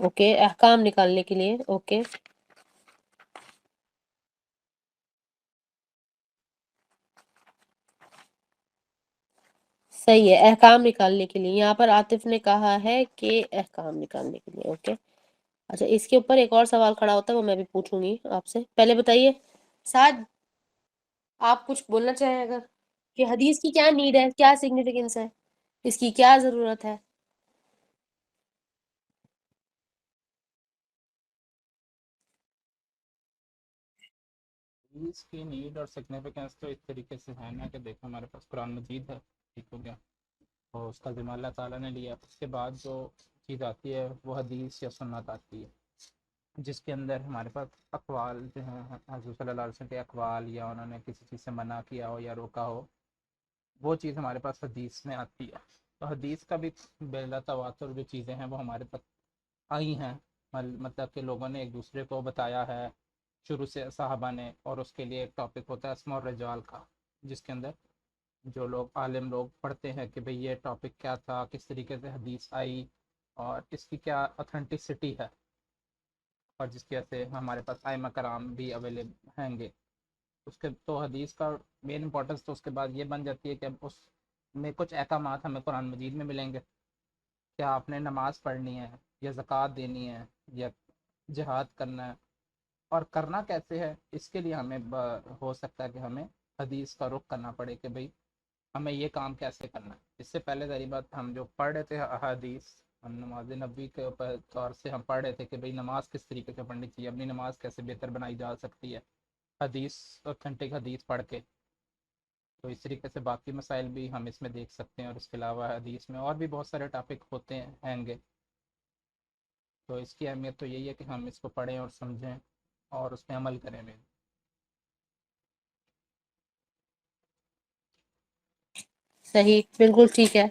Okay, احکام نکالنے کے لیے، اوکے صحیح ہے، احکام نکالنے کے لیے، یہاں پر عاطف نے کہا ہے کہ احکام نکالنے کے لیے، اوکے۔ اچھا، اس کے اوپر ایک اور سوال کھڑا ہوتا ہے، وہ میں بھی پوچھوں گی آپ سے، پہلے بتائیے سعد، آپ کچھ بولنا چاہیں اگر، کہ حدیث کی کیا نیڈ ہے، کیا سگنیفیکنس ہے، اس کی کیا ضرورت ہے؟ اس کی نیڈ اور سگنیفیکینس تو اس طریقے سے ہے نا کہ دیکھو ہمارے پاس قرآن مجید ہے، ٹھیک ہو گیا، اور اس کا ذمہ اللہ تعالیٰ نے لیا، اس کے بعد جو چیز آتی ہے وہ حدیث یا سنت آتی ہے، جس کے اندر ہمارے پاس اقوال جو ہیں حضور صلی اللہ علیہ وسلم کے اقوال، یا انہوں نے کسی چیز سے منع کیا ہو یا روکا ہو، وہ چیز ہمارے پاس حدیث میں آتی ہے۔ تو حدیث کا بھی بلا تواتر جو چیزیں ہیں وہ ہمارے پاس آئی ہیں، مطلب کہ لوگوں نے ایک دوسرے کو بتایا ہے شروع سے صحابہ نے، اور اس کے لیے ایک ٹاپک ہوتا ہے اسماء الرجال کا، جس کے اندر جو لوگ عالم لوگ پڑھتے ہیں کہ بھئی یہ ٹاپک کیا تھا، کس طریقے سے حدیث آئی، اور اس کی کیا اتھینٹسٹی ہے، اور جس کی وجہ سے ہمارے پاس ائمہ کرام بھی اویلیبل ہیں گے۔ اس کے تو حدیث کا مین امپورٹنس تو اس کے بعد یہ بن جاتی ہے کہ اب اس میں کچھ احکامات ہمیں قرآن مجید میں ملیں گے، کیا آپ نے نماز پڑھنی ہے، یا زکوٰۃ دینی ہے، یا جہاد کرنا ہے، اور کرنا کیسے ہے، اس کے لیے ہمیں ہو سکتا ہے کہ ہمیں حدیث کا رخ کرنا پڑے کہ بھئی ہمیں یہ کام کیسے کرنا ہے۔ اس سے پہلے ذری بات ہم جو پڑھ رہے تھے احادیث، ہم نماز نبی کے طور سے ہم پڑھ رہے تھے کہ بھئی نماز کس طریقے سے پڑھنی چاہیے، اپنی نماز کیسے بہتر بنائی جا سکتی ہے حدیث، اوتھینٹک حدیث پڑھ کے۔ تو اس طریقے سے باقی مسائل بھی ہم اس میں دیکھ سکتے ہیں، اور اس کے علاوہ حدیث میں اور بھی بہت سارے ٹاپک ہوتے ہیں گے۔ تو اس کی اہمیت تو یہی ہے کہ ہم اس کو پڑھیں اور سمجھیں اور اس پہ عمل کریں میں۔ صحیح، بالکل ٹھیک ہے۔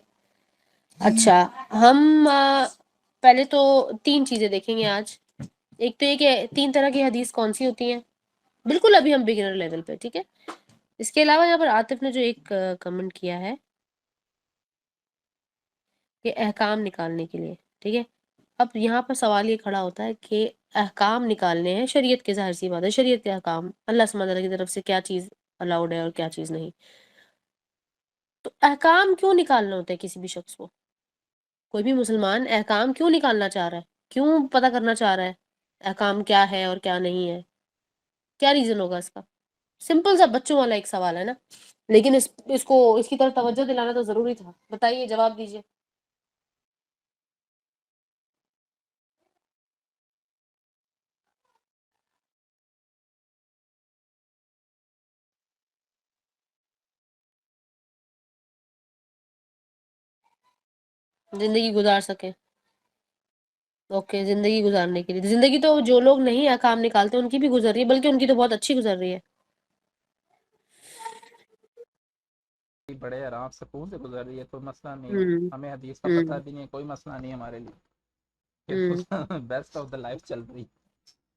اچھا، ہم پہلے تو 3 چیزیں دیکھیں گے آج۔ ایک تو یہ کہ 3 طرح کی حدیث کون سی ہوتی ہیں، بالکل ابھی ہم بگنر لیول پہ، ٹھیک ہے۔ اس کے علاوہ یہاں پر عاطف نے جو ایک کمنٹ کیا ہے کہ احکام نکالنے کے لیے، ٹھیک ہے۔ اب یہاں پر سوال یہ کھڑا ہوتا ہے کہ احکام نکالنے ہیں شریعت کے، ظاہر سی بات ہے شریعت کے احکام، اللہ سبحانہ وتعالیٰ کی طرف سے کیا چیز الاؤڈ ہے اور کیا چیز نہیں۔ تو احکام کیوں نکالنا ہوتا ہے کسی بھی شخص کو؟ کوئی بھی مسلمان احکام کیوں نکالنا چاہ رہا ہے، کیوں پتہ کرنا چاہ رہا ہے احکام کیا ہے اور کیا نہیں ہے؟ کیا ریزن ہوگا اس کا؟ سمپل سا بچوں والا ایک سوال ہے نا، لیکن اس کو اس کی طرف توجہ دلانا تو ضروری تھا۔ بتائیے، جواب دیجیے۔ زندگی گزار سکیں، اوکے، زندگی گزارنے کے لیے، زندگی تو جو لوگ نہیں احکام نکالتے ان کی بھی گزر رہی ہے، بلکہ ان کی تو بہت اچھی گزر رہی ہے۔ بڑے آرام سکون سے گزر رہی ہے، کوئی مسئلہ نہیں ہے، ہوں ہمیں حدیث کا پتہ ہوں بھی نہیں ہے، کوئی مسئلہ نہیں ہے ہمارے ہوں لیے، بیسٹ آف دا لائف چل رہی،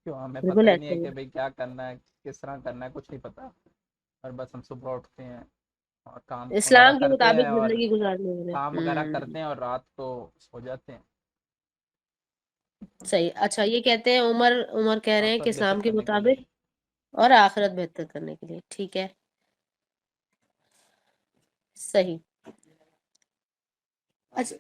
کیوں ہمیں پتہ بالکل ہی نہیں ایسے ہے ہی کہ ہے۔ بھئی کیا کرنا ہے، کس طرح کرنا ہے، کچھ نہیں پتہ، اور بس ہم صبح اٹھتے ہیں اور کام وغیرہ اسلام کے کرتے ہیں، مطابق اور زندگی گزارنے والے، کام وغیرہ کرتے ہیں اور رات کو سو جاتے ہیں، صحیح۔ اچھا، یہ کہتے ہیں عمر کہہ رہے ہیں کہ آخرت بہتر اسلام کے کرنے کے لیے۔ مطابق اور آخرت بہتر کرنے کے لیے، ٹھیک ہے، صحیح۔ اچھا،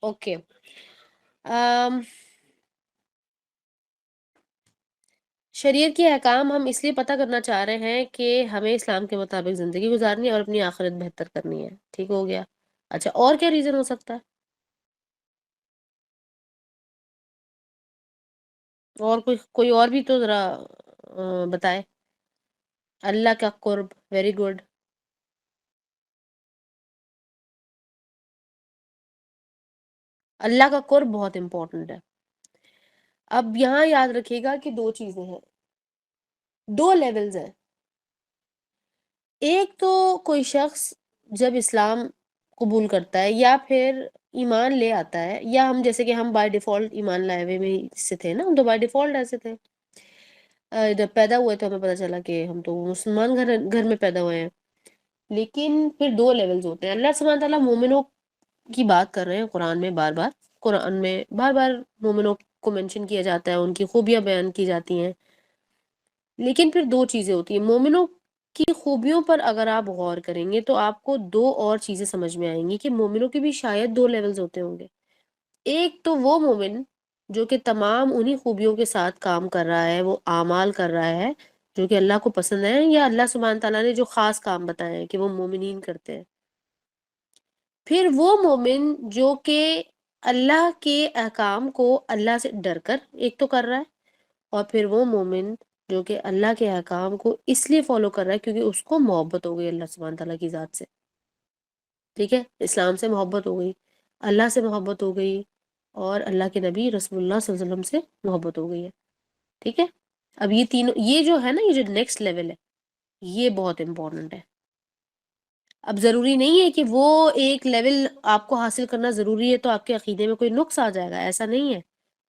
اوکے، شریعت کے احکام ہم اس لیے پتہ کرنا چاہ رہے ہیں کہ ہمیں اسلام کے مطابق زندگی گزارنی ہے اور اپنی آخرت بہتر کرنی ہے، ٹھیک ہو گیا۔ اچھا، اور کیا ریزن ہو سکتا ہے؟ اور کوئی اور بھی تو ذرا بتائے۔ اللہ کا قرب، ویری گڈ۔ اللہ کا قرب بہت امپورٹنٹ ہے۔ اب یہاں یاد رکھیے گا کہ 2 چیزیں ہیں، 2 لیولز ہیں۔ ایک تو کوئی شخص جب اسلام قبول کرتا ہے یا پھر ایمان لے آتا ہے، یا ہم جیسے کہ ہم بائی ڈیفالٹ ایمان لائے ہوئے میں سے تھے نا، ہم تو بائی ڈیفالٹ ایسے تھے، جب پیدا ہوئے تو ہمیں پتہ چلا کہ ہم تو مسلمان گھر میں پیدا ہوئے ہیں، لیکن پھر دو لیولز ہوتے ہیں۔ اللہ سبحانہ تعالیٰ مومنوں کی بات کر رہے ہیں قرآن میں بار بار، قرآن میں بار بار مومنوں کو منشن کیا جاتا ہے، ان کی خوبیاں بیان کی جاتی ہیں، لیکن پھر دو چیزیں ہوتی ہیں مومنوں کی خوبیوں پر۔ اگر آپ غور کریں گے تو آپ کو دو اور چیزیں سمجھ میں آئیں گی کہ مومنوں کے بھی شاید دو لیولز ہوتے ہوں گے۔ ایک تو وہ مومن جو کہ تمام انہی خوبیوں کے ساتھ کام کر رہا ہے، وہ اعمال کر رہا ہے جو کہ اللہ کو پسند ہے، یا اللہ سبحانہ تعالیٰ نے جو خاص کام بتائے ہیں کہ وہ مومنین کرتے ہیں۔ پھر وہ مومن جو کہ اللہ کے احکام کو اللہ سے ڈر کر ایک تو کر رہا ہے، اور پھر وہ مومن جو کہ اللہ کے احکام کو اس لیے فالو کر رہا ہے کیونکہ اس کو محبت ہو گئی اللہ سبحانہ تعالیٰ کی ذات سے، ٹھیک ہے، اسلام سے محبت ہو گئی، اللہ سے محبت ہو گئی، اور اللہ کے نبی رسول اللہ صلی اللہ علیہ وسلم سے محبت ہو گئی ہے، ٹھیک ہے۔ اب یہ تینوں، یہ جو ہے نا، یہ جو نیکسٹ لیول ہے، یہ بہت امپورٹنٹ ہے۔ اب ضروری نہیں ہے کہ وہ ایک لیول آپ کو حاصل کرنا ضروری ہے تو آپ کے عقیدے میں کوئی نقص آ جائے گا، ایسا نہیں ہے،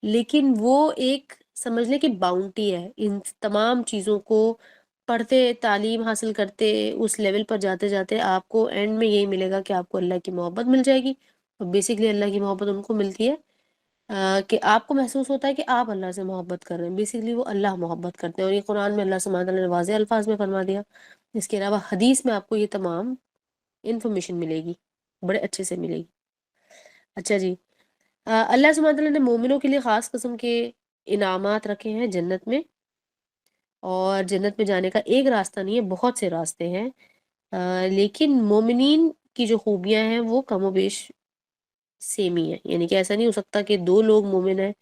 لیکن وہ ایک سمجھ لیں کہ باؤنٹی ہے۔ ان تمام چیزوں کو پڑھتے، تعلیم حاصل کرتے، اس لیول پر جاتے جاتے آپ کو اینڈ میں یہی ملے گا کہ آپ کو اللہ کی محبت مل جائے گی، اور بیسکلی اللہ کی محبت ان کو ملتی ہے کہ آپ کو محسوس ہوتا ہے کہ آپ اللہ سے محبت کر رہے ہیں، بیسکلی وہ اللہ محبت کرتے ہیں، اور یہ قرآن میں اللہ سبحانہ تعالیٰ نے واضح الفاظ میں فرما دیا۔ اس کے علاوہ حدیث میں آپ کو یہ تمام انفارمیشن ملے گی، بڑے اچھے سے ملے گی۔ اچھا جی، اللہ سبحانہ تعالیٰ نے مومنوں کے لیے خاص قسم کے انعامات رکھے ہیں جنت میں، اور جنت میں جانے کا ایک راستہ نہیں ہے، بہت سے راستے ہیں، لیکن مومنین کی جو خوبیاں ہیں وہ کم و بیش سیم ہی ہے، یعنی کہ ایسا نہیں ہو سکتا کہ دو لوگ مومن ہیں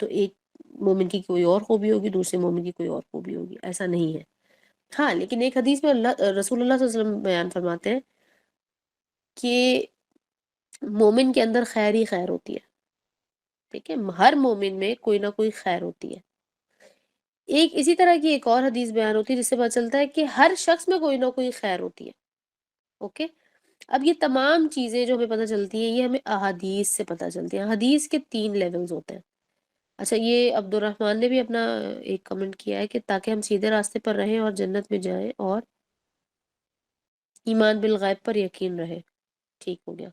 تو ایک مومن کی کوئی اور خوبی ہوگی، دوسرے مومن کی کوئی اور خوبی ہوگی، ایسا نہیں ہے۔ ہاں، لیکن ایک حدیث میں رسول اللہ صلی اللہ علیہ وسلم بیان فرماتے ہیں کہ مومن کے اندر خیر ہی خیر ہوتی ہے، ٹھیک ہے، ہر مومن میں کوئی نہ کوئی خیر ہوتی ہے۔ ایک اسی طرح کی ایک اور حدیث بیان ہوتی ہے جس سے پتہ چلتا ہے کہ ہر شخص میں کوئی نہ کوئی خیر ہوتی ہے، اوکے۔ اب یہ تمام چیزیں جو ہمیں پتہ چلتی ہیں یہ ہمیں احادیث سے پتہ چلتی ہیں۔ حدیث کے 3 لیولز ہوتے ہیں۔ اچھا، یہ عبد الرحمن نے بھی اپنا ایک کمنٹ کیا ہے کہ تاکہ ہم سیدھے راستے پر رہیں اور جنت میں جائیں اور ایمان بالغیب پر یقین رہے، ٹھیک ہو گیا۔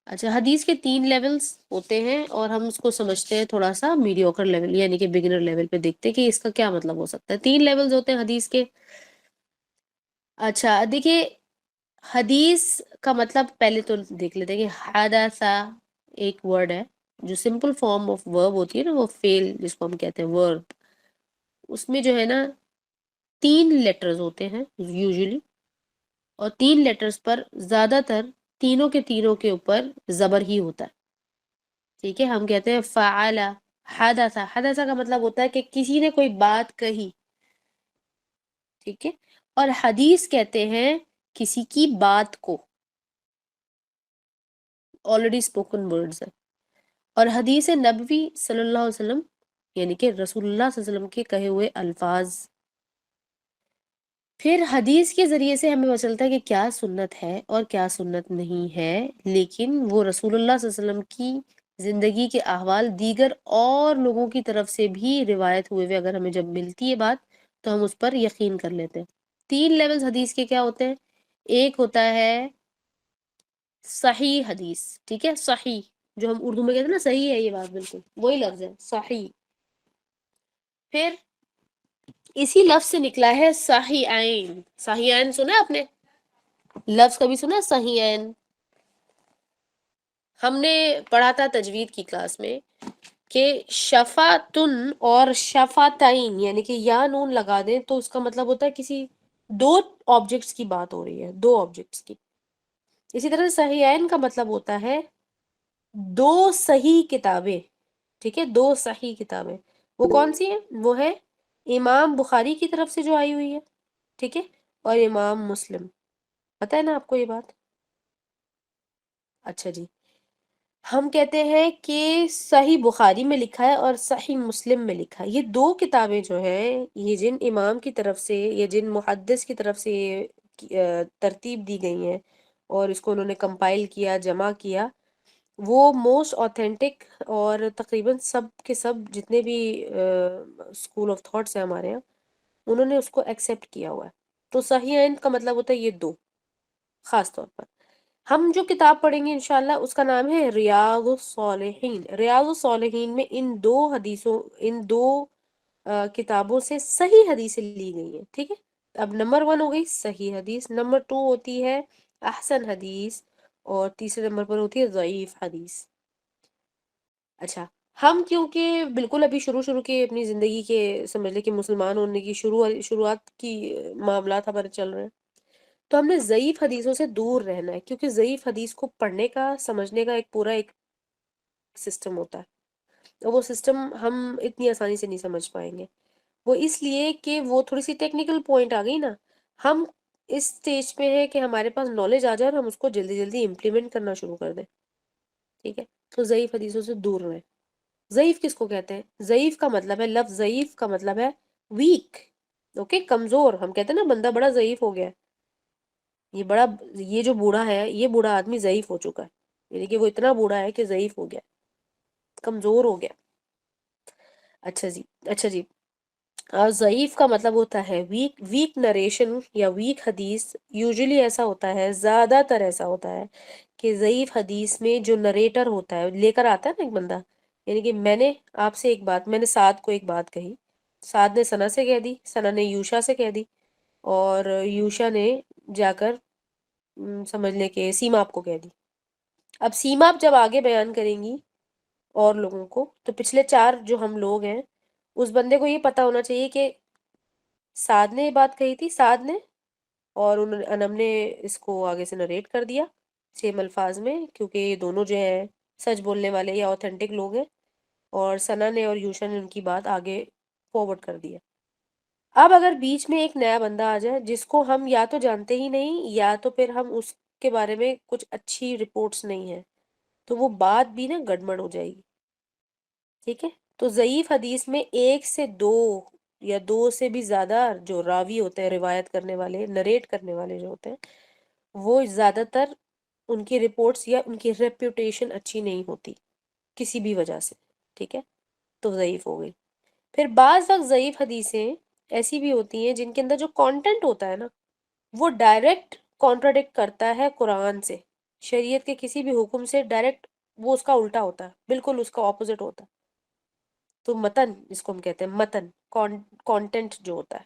اچھا، حدیث کے 3 لیولز ہوتے ہیں اور ہم اس کو سمجھتے ہیں تھوڑا سا میڈیوکر لیول، یعنی کہ بگنر لیول پہ دیکھتے ہیں کہ اس کا کیا مطلب ہو سکتا ہے۔ 3 لیولز ہوتے ہیں حدیث کے۔ اچھا دیکھیے، حدیث کا مطلب پہلے تو دیکھ لیتے ہیں کہ حدث ایک ورڈ ہے جو سمپل فارم آف ورب ہوتی ہے نا، وہ فعل جس کو ہم کہتے ہیں ورب، اس میں جو ہے نا 3 لیٹرز ہوتے ہیں یوزلی، اور 3 لیٹرز پر زیادہ تر تینوں کے اوپر زبر ہی ہوتا ہے، ٹھیک ہے۔ ہم کہتے ہیں فعل، حدث، حدث کا مطلب ہوتا ہے کہ کسی نے کوئی بات کہی، ٹھیک ہے، اور حدیث کہتے ہیں کسی کی بات کو، آلریڈی اسپوکن ورڈز ہے، اور حدیث نبوی صلی اللہ علیہ وسلم یعنی کہ رسول اللہ صلی اللہ علیہ وسلم کے کہے ہوئے الفاظ۔ پھر حدیث کے ذریعے سے ہمیں پتہ چلتا ہے کہ کیا سنت ہے اور کیا سنت نہیں ہے، لیکن وہ رسول اللہ صلی اللہ علیہ وسلم کی زندگی کے احوال دیگر اور لوگوں کی طرف سے بھی روایت ہوئے اگر ہمیں جب ملتی ہے بات تو ہم اس پر یقین کر لیتے ہیں۔ 3 لیولز حدیث کے کیا ہوتے ہیں؟ ایک ہوتا ہے صحیح حدیث، ٹھیک ہے، صحیح جو ہم اردو میں کہتے ہیں نا، صحیح ہے، یہ بات بالکل وہی لفظ ہے صحیح۔ پھر اسی لفظ سے نکلا ہے صحیحین، صحیحین سنا آپ نے لفظ، کبھی سنا صحیحین؟ ہم نے پڑھا تھا تجوید کی کلاس میں کہ شفاتن اور شفاتین یعنی کہ یا نون لگا دیں تو اس کا مطلب ہوتا ہے کسی 2 آبجیکٹس کی بات ہو رہی ہے، 2 آبجیکٹس کی۔ اسی طرح صحیحین کا مطلب ہوتا ہے 2 صحیح کتابیں، ٹھیک ہے، 2 صحیح کتابیں۔ وہ کون سی ہیں؟ وہ ہے امام بخاری کی طرف سے جو آئی ہوئی ہے، ٹھیک ہے، اور امام مسلم، پتہ ہے نا آپ کو یہ بات؟ اچھا جی، ہم کہتے ہیں کہ صحیح بخاری میں لکھا ہے اور صحیح مسلم میں لکھا ہے، یہ 2 کتابیں جو ہیں یہ جن امام کی طرف سے یا جن محدث کی طرف سے یہ ترتیب دی گئی ہیں اور اس کو انہوں نے کمپائل کیا، جمع کیا، وہ موسٹ آتھینٹک، اور تقریباً سب کے سب جتنے بھی اسکول آف تھاٹس ہیں ہمارے یہاں، انہوں نے اس کو ایکسیپٹ کیا ہوا ہے۔ تو صحیحین کا مطلب ہوتا ہے یہ دو، خاص طور پر ہم جو کتاب پڑھیں گے انشاءاللہ اس کا نام ہے ریاض الصالحین۔ ریاض الصالحین میں ان دو حدیثوں، ان دو کتابوں سے صحیح حدیثیں لی گئی ہیں، ٹھیک ہے۔ اب نمبر 1 ہو گئی صحیح حدیث، نمبر 2 ہوتی ہے احسن حدیث، اور تیسرے نمبر پر ہوتی ہے ضعیف حدیث۔ اچھا، ہم کیونکہ بالکل ابھی شروع کے اپنی زندگی کے سمجھ لے کہ مسلمان ہونے کی شروعات کی معاملات ہمارے چل رہے ہیں، تو ہم نے ضعیف حدیثوں سے دور رہنا ہے، کیونکہ ضعیف حدیث کو پڑھنے کا، سمجھنے کا ایک پورا ایک سسٹم ہوتا ہے، اور وہ سسٹم ہم اتنی آسانی سے نہیں سمجھ پائیں گے۔ وہ اس لیے کہ وہ تھوڑی سی ٹیکنیکل پوائنٹ آ گئی نا، ہم اس سٹیج پہ ہے کہ ہمارے پاس نالج آ جائے اور ہم اس کو جلدی جلدی امپلیمنٹ کرنا شروع کر دیں، ٹھیک ہے۔ تو ضعیف حدیثوں سے دور رہیں۔ ضعیف کس کو کہتے ہیں؟ ضعیف کا مطلب ہے، لفظ ضعیف کا مطلب ہے ویک، اوکے، کمزور۔ ہم کہتے ہیں نا بندہ بڑا ضعیف ہو گیا ہے، یہ جو بوڑھا ہے، یہ بوڑھا آدمی ضعیف ہو چکا ہے، یعنی کہ وہ اتنا بوڑھا ہے کہ ضعیف ہو گیا، کمزور ہو گیا۔ اچھا جی، اچھا جی، ضعیف کا مطلب ہوتا ہے ویک۔ ویک نریشن یا ویک حدیث یوزلی ایسا ہوتا ہے، زیادہ تر ایسا ہوتا ہے کہ ضعیف حدیث میں جو نریٹر ہوتا ہے، لے کر آتا ہے نا ایک بندہ، یعنی کہ میں نے آپ سے ایک بات، میں نے سعد کو ایک بات کہی، سعد نے ثنا سے کہہ دی، ثنا نے یوشا سے کہہ دی، اور یوشا نے جا کر سمجھ لے کہ سیما آپ کو کہہ دی۔ اب سیما آپ جب آگے بیان کریں گی اور لوگوں کو، تو پچھلے 4 جو ہم لوگ ہیں، اس بندے کو یہ پتا ہونا چاہیے کہ سعد نے یہ بات کہی تھی، سعد نے، اور انم نے اس کو آگے سے نریٹ کر دیا سیم الفاظ میں، کیونکہ یہ دونوں جو ہیں سچ بولنے والے یا اوتھینٹک لوگ ہیں، اور ثنا نے اور یوشا نے ان کی بات آگے فارورڈ کر دیا۔ اب اگر بیچ میں ایک نیا بندہ آ جائے جس کو ہم یا تو جانتے ہی نہیں، یا تو پھر ہم اس کے بارے میں کچھ اچھی رپورٹس نہیں ہیں، تو وہ بات بھی نا گڑبڑ ہو جائے گی، ٹھیک ہے۔ تو ضعیف حدیث میں 1 سے 2 یا 2 سے بھی زیادہ جو راوی ہوتے ہیں، روایت کرنے والے، نریٹ کرنے والے جو ہوتے ہیں، وہ زیادہ تر ان کی رپورٹس یا ان کی ریپیوٹیشن اچھی نہیں ہوتی کسی بھی وجہ سے، ٹھیک ہے، تو ضعیف ہو گئی۔ پھر بعض وقت ضعیف حدیثیں ایسی بھی ہوتی ہیں جن کے اندر جو کانٹینٹ ہوتا ہے نا، وہ ڈائریکٹ کانٹراڈکٹ کرتا ہے قرآن سے، شریعت کے کسی بھی حکم سے ڈائریکٹ، وہ اس کا الٹا ہوتا ہے، بالکل اس کا اپوزٹ ہوتا ہے۔ تو متن جس کو ہم کہتے ہیں، متن کانٹینٹ جو ہوتا ہے،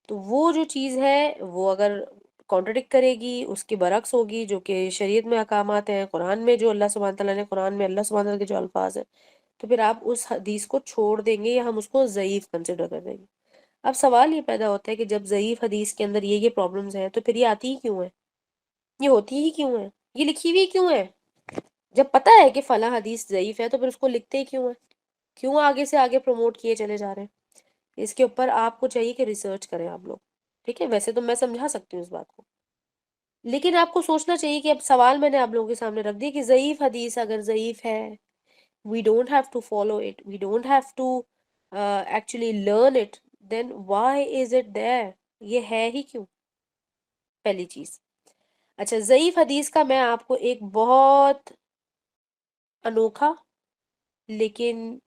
تو وہ جو چیز ہے وہ اگر کانٹرڈکٹ کرے گی، اس کی برعکس ہوگی جو کہ شریعت میں احکامات ہیں، قرآن میں جو اللہ سبحانہ تعالیٰ نے، قرآن میں اللہ سبحانہ تعالیٰ کے جو الفاظ ہیں، تو پھر آپ اس حدیث کو چھوڑ دیں گے یا ہم اس کو ضعیف کنسیڈر کر دیں گے۔ اب سوال یہ پیدا ہوتا ہے کہ جب ضعیف حدیث کے اندر یہ پرابلمز ہیں، تو پھر یہ آتی ہی کیوں ہیں؟ یہ ہوتی ہی کیوں ہیں؟ یہ لکھی ہوئی کیوں ہے؟ جب پتہ ہے کہ فلاں حدیث ضعیف ہے تو پھر اس کو لکھتے ہی کیوں ہیں؟ کیوں آگے سے آگے پروموٹ کیے چلے جا رہے ہیں؟ اس کے اوپر آپ کو چاہیے کہ ریسرچ کریں آپ لوگ، ٹھیک ہے۔ ویسے تو میں سمجھا سکتی ہوں اس بات کو، لیکن آپ کو سوچنا چاہیے کہ اب سوال میں نے آپ لوگوں کے سامنے رکھ دیا کہ ضعیف حدیث اگر ضعیف ہے، we don't have to follow it, we don't have to actually learn it, then why is it there؟ یہ ہے ہی کیوں؟ پہلی چیز۔ اچھا، ضعیف حدیث کا میں آپ کو ایک بہت انوکھا لیکن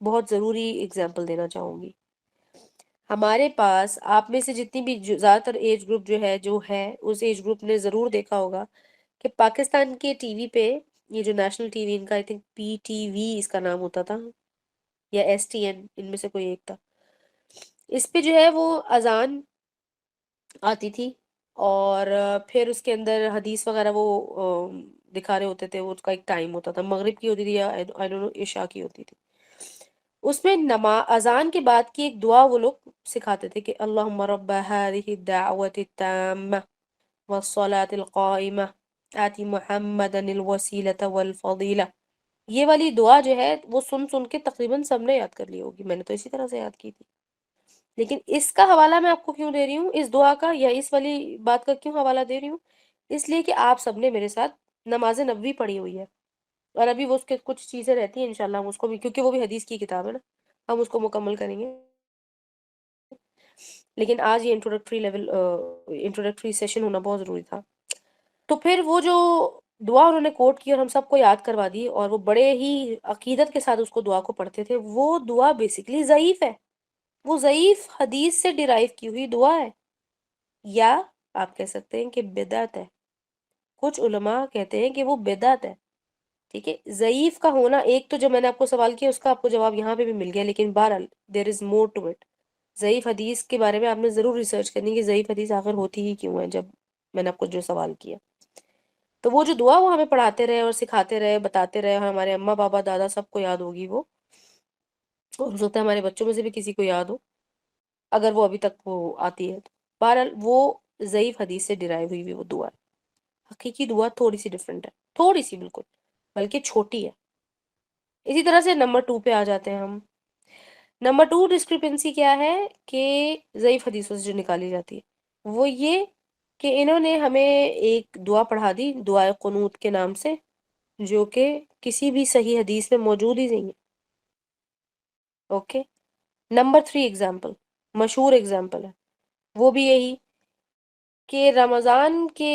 بہت ضروری اگزامپل دینا چاہوں گی۔ ہمارے پاس آپ میں سے جتنی بھی زیادہ تر ایج گروپ جو ہے اس ایج گروپ نے ضرور دیکھا ہوگا کہ پاکستان کے ٹی وی پہ، یہ جو نیشنل ٹی وی ان کا، I think P T V اس کا نام ہوتا تھا، یا ایس ٹی این، ان میں سے کوئی ایک تھا، اس پہ جو ہے وہ اذان آتی تھی، اور پھر اس کے اندر حدیث وغیرہ وہ دکھا رہے ہوتے تھے، وہ اس کا ایک ٹائم ہوتا تھا، مغرب کی ہوتی تھی یا آئی ڈونٹ نو عشاء کی ہوتی تھی۔ اس میں اذان کے بعد کی ایک دعا وہ لوگ سکھاتے تھے کہ اللہم رب هذه الدعوة التامة والصلاة القائمة آتی محمدا الوسیلة والفضیلہ۔ یہ والی دعا جو ہے وہ سن کے تقریباً سب نے یاد کر لی ہوگی، میں نے تو اسی طرح سے یاد کی تھی، لیکن اس کا حوالہ میں آپ کو کیوں دے رہی ہوں، اس دعا کا یا اس والی بات کا کیوں حوالہ دے رہی ہوں؟ اس لیے کہ آپ سب نے میرے ساتھ نماز نبوی پڑھی ہوئی ہے، اور ابھی وہ اس کے کچھ چیزیں رہتی ہیں انشاءاللہ ہم اس کو بھی، کیونکہ وہ بھی حدیث کی کتاب ہے نا، ہم اس کو مکمل کریں گے، لیکن آج یہ انٹروڈکٹری سیشن ہونا بہت ضروری تھا۔ تو پھر وہ جو دعا انہوں نے کوٹ کی اور ہم سب کو یاد کروا دی، اور وہ بڑے ہی عقیدت کے ساتھ اس کو دعا کو پڑھتے تھے. وہ دعا بیسیکلی ضعیف ہے، وہ ضعیف حدیث سے ڈیرائیو کی ہوئی دعا ہے، یا آپ کہہ سکتے ہیں کہ بدعت ہے. کچھ علماء کہتے ہیں کہ وہ بدعت ہے. ٹھیک ہے، ضعیف کا ہونا، ایک تو جو میں نے آپ کو سوال کیا اس کا آپ کو جواب یہاں پہ بھی مل گیا، لیکن بہرحال دیر از مور ٹو اٹ. ضعیف حدیث کے بارے میں آپ نے ضرور ریسرچ کرنی کہ ضعیف حدیث آخر ہوتی ہی کیوں ہے. جب میں نے آپ کو جو سوال کیا، تو وہ جو دعا وہ ہمیں پڑھاتے رہے اور سکھاتے رہے، بتاتے رہے، اور ہمارے اماں بابا دادا سب کو یاد ہوگی وہ، اور ہو سکتا ہے ہمارے بچوں میں سے بھی کسی کو یاد ہو اگر وہ ابھی تک وہ آتی ہے. تو بہرحال وہ ضعیف حدیث سے ڈرائیو ہوئی ہوئی وہ دعا ہے. حقیقی دعا تھوڑی سی ڈفرینٹ ہے، تھوڑی سی بالکل، بلکہ چھوٹی ہے. اسی طرح سے نمبر 2 پہ آ جاتے ہیں ہم. نمبر 2 ڈسکرپنسی کیا ہے کہ ضعیف حدیثوں سے جو نکالی جاتی ہے وہ یہ کہ انہوں نے ہمیں ایک دعا پڑھا دی دعائے قنوت کے نام سے، جو کہ کسی بھی صحیح حدیث میں موجود ہی نہیں ہے. اوکے. نمبر 3 ایگزامپل، مشہور ایگزامپل ہے وہ بھی یہی کہ رمضان کے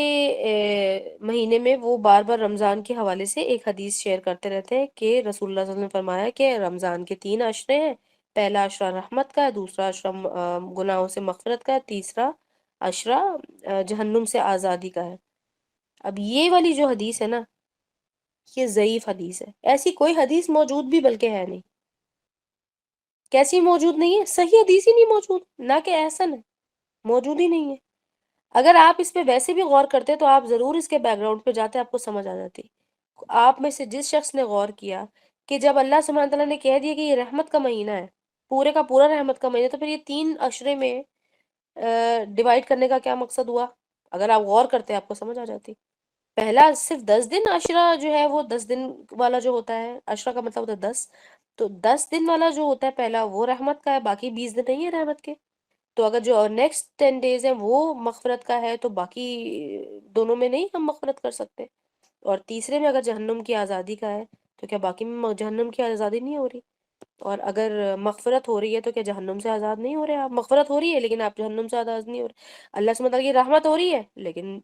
مہینے میں وہ بار بار رمضان کے حوالے سے ایک حدیث شیئر کرتے رہتے ہیں کہ رسول اللہ صلی اللہ علیہ وسلم نے فرمایا کہ رمضان کے 3 عشرے ہیں. پہلا عشرہ رحمت کا ہے، دوسرا عشرہ گناہوں سے مغفرت کا ہے، تیسرا عشرہ جہنم سے آزادی کا ہے. اب یہ والی جو حدیث ہے نا، یہ ضعیف حدیث ہے. ایسی کوئی حدیث موجود بھی بلکہ ہے نہیں. کیسی موجود نہیں ہے؟ صحیح حدیث ہی نہیں موجود، نہ کہ احسن ہے، موجود ہی نہیں ہے. اگر آپ اس پہ ویسے بھی غور کرتے تو آپ ضرور اس کے بیک گراؤنڈ پہ جاتے، آپ کو سمجھ آ جاتی. آپ میں سے جس شخص نے غور کیا کہ جب اللہ سبحانہ تعالیٰ نے کہہ دیا کہ یہ رحمت کا مہینہ ہے، پورے کا پورا رحمت کا مہینہ، تو پھر یہ 3 عشرے میں ڈیوائڈ کرنے کا کیا مقصد ہوا؟ اگر آپ غور کرتے آپ کو سمجھ آ جاتی. پہلا صرف 10 دن عشرہ جو ہے وہ 10 دن والا جو ہوتا ہے، عشرہ کا مطلب ہوتا ہے 10، تو 10 دن والا جو ہوتا ہے پہلا وہ رحمت کا ہے، باقی 20 دن نہیں ہے رحمت کے. تو اگر جو نیکسٹ 10 ڈیز ہیں وہ مغفرت کا ہے تو باقی دونوں میں نہیں ہم مغفرت کر سکتے. اور تیسرے میں اگر جہنم کی آزادی کا ہے تو کیا باقی میں جہنم کی آزادی نہیں ہو رہی؟ اور اگر مغفرت ہو رہی ہے تو کیا جہنم سے آزاد نہیں ہو رہے آپ؟ مغفرت ہو رہی ہے لیکن آپ جہنم سے آزاد نہیں ہو رہے. اللہ سبحانہ تعالیٰ کی رحمت ہو رہی ہے لیکن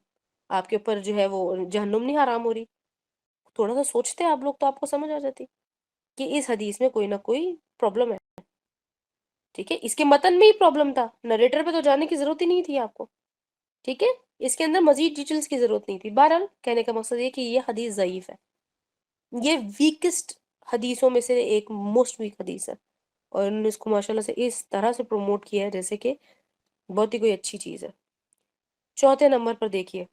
آپ کے اوپر جو ہے وہ جہنم نہیں حرام ہو رہی. تھوڑا سا سوچتے آپ لوگ تو آپ کو سمجھ آ جاتی کہ اس حدیث میں کوئی نہ کوئی پرابلم ہے. ٹھیک ہے، اس کے متن میں ہی پرابلم تھا، نریٹر پہ تو جانے کی ضرورت ہی نہیں تھی آپ کو. ٹھیک ہے، اس کے اندر مزید ڈیٹیلز کی ضرورت نہیں تھی. بہرحال کہنے کا مقصد یہ کہ یہ حدیث ضعیف ہے، یہ ویکسٹ حدیثوں میں سے ایک موسٹ ویک حدیث ہے، اور انہوں نے اس کو ماشاءاللہ سے اس طرح سے پروموٹ کیا ہے جیسے کہ بہت ہی کوئی اچھی چیز ہے. چوتھے نمبر پر دیکھیے،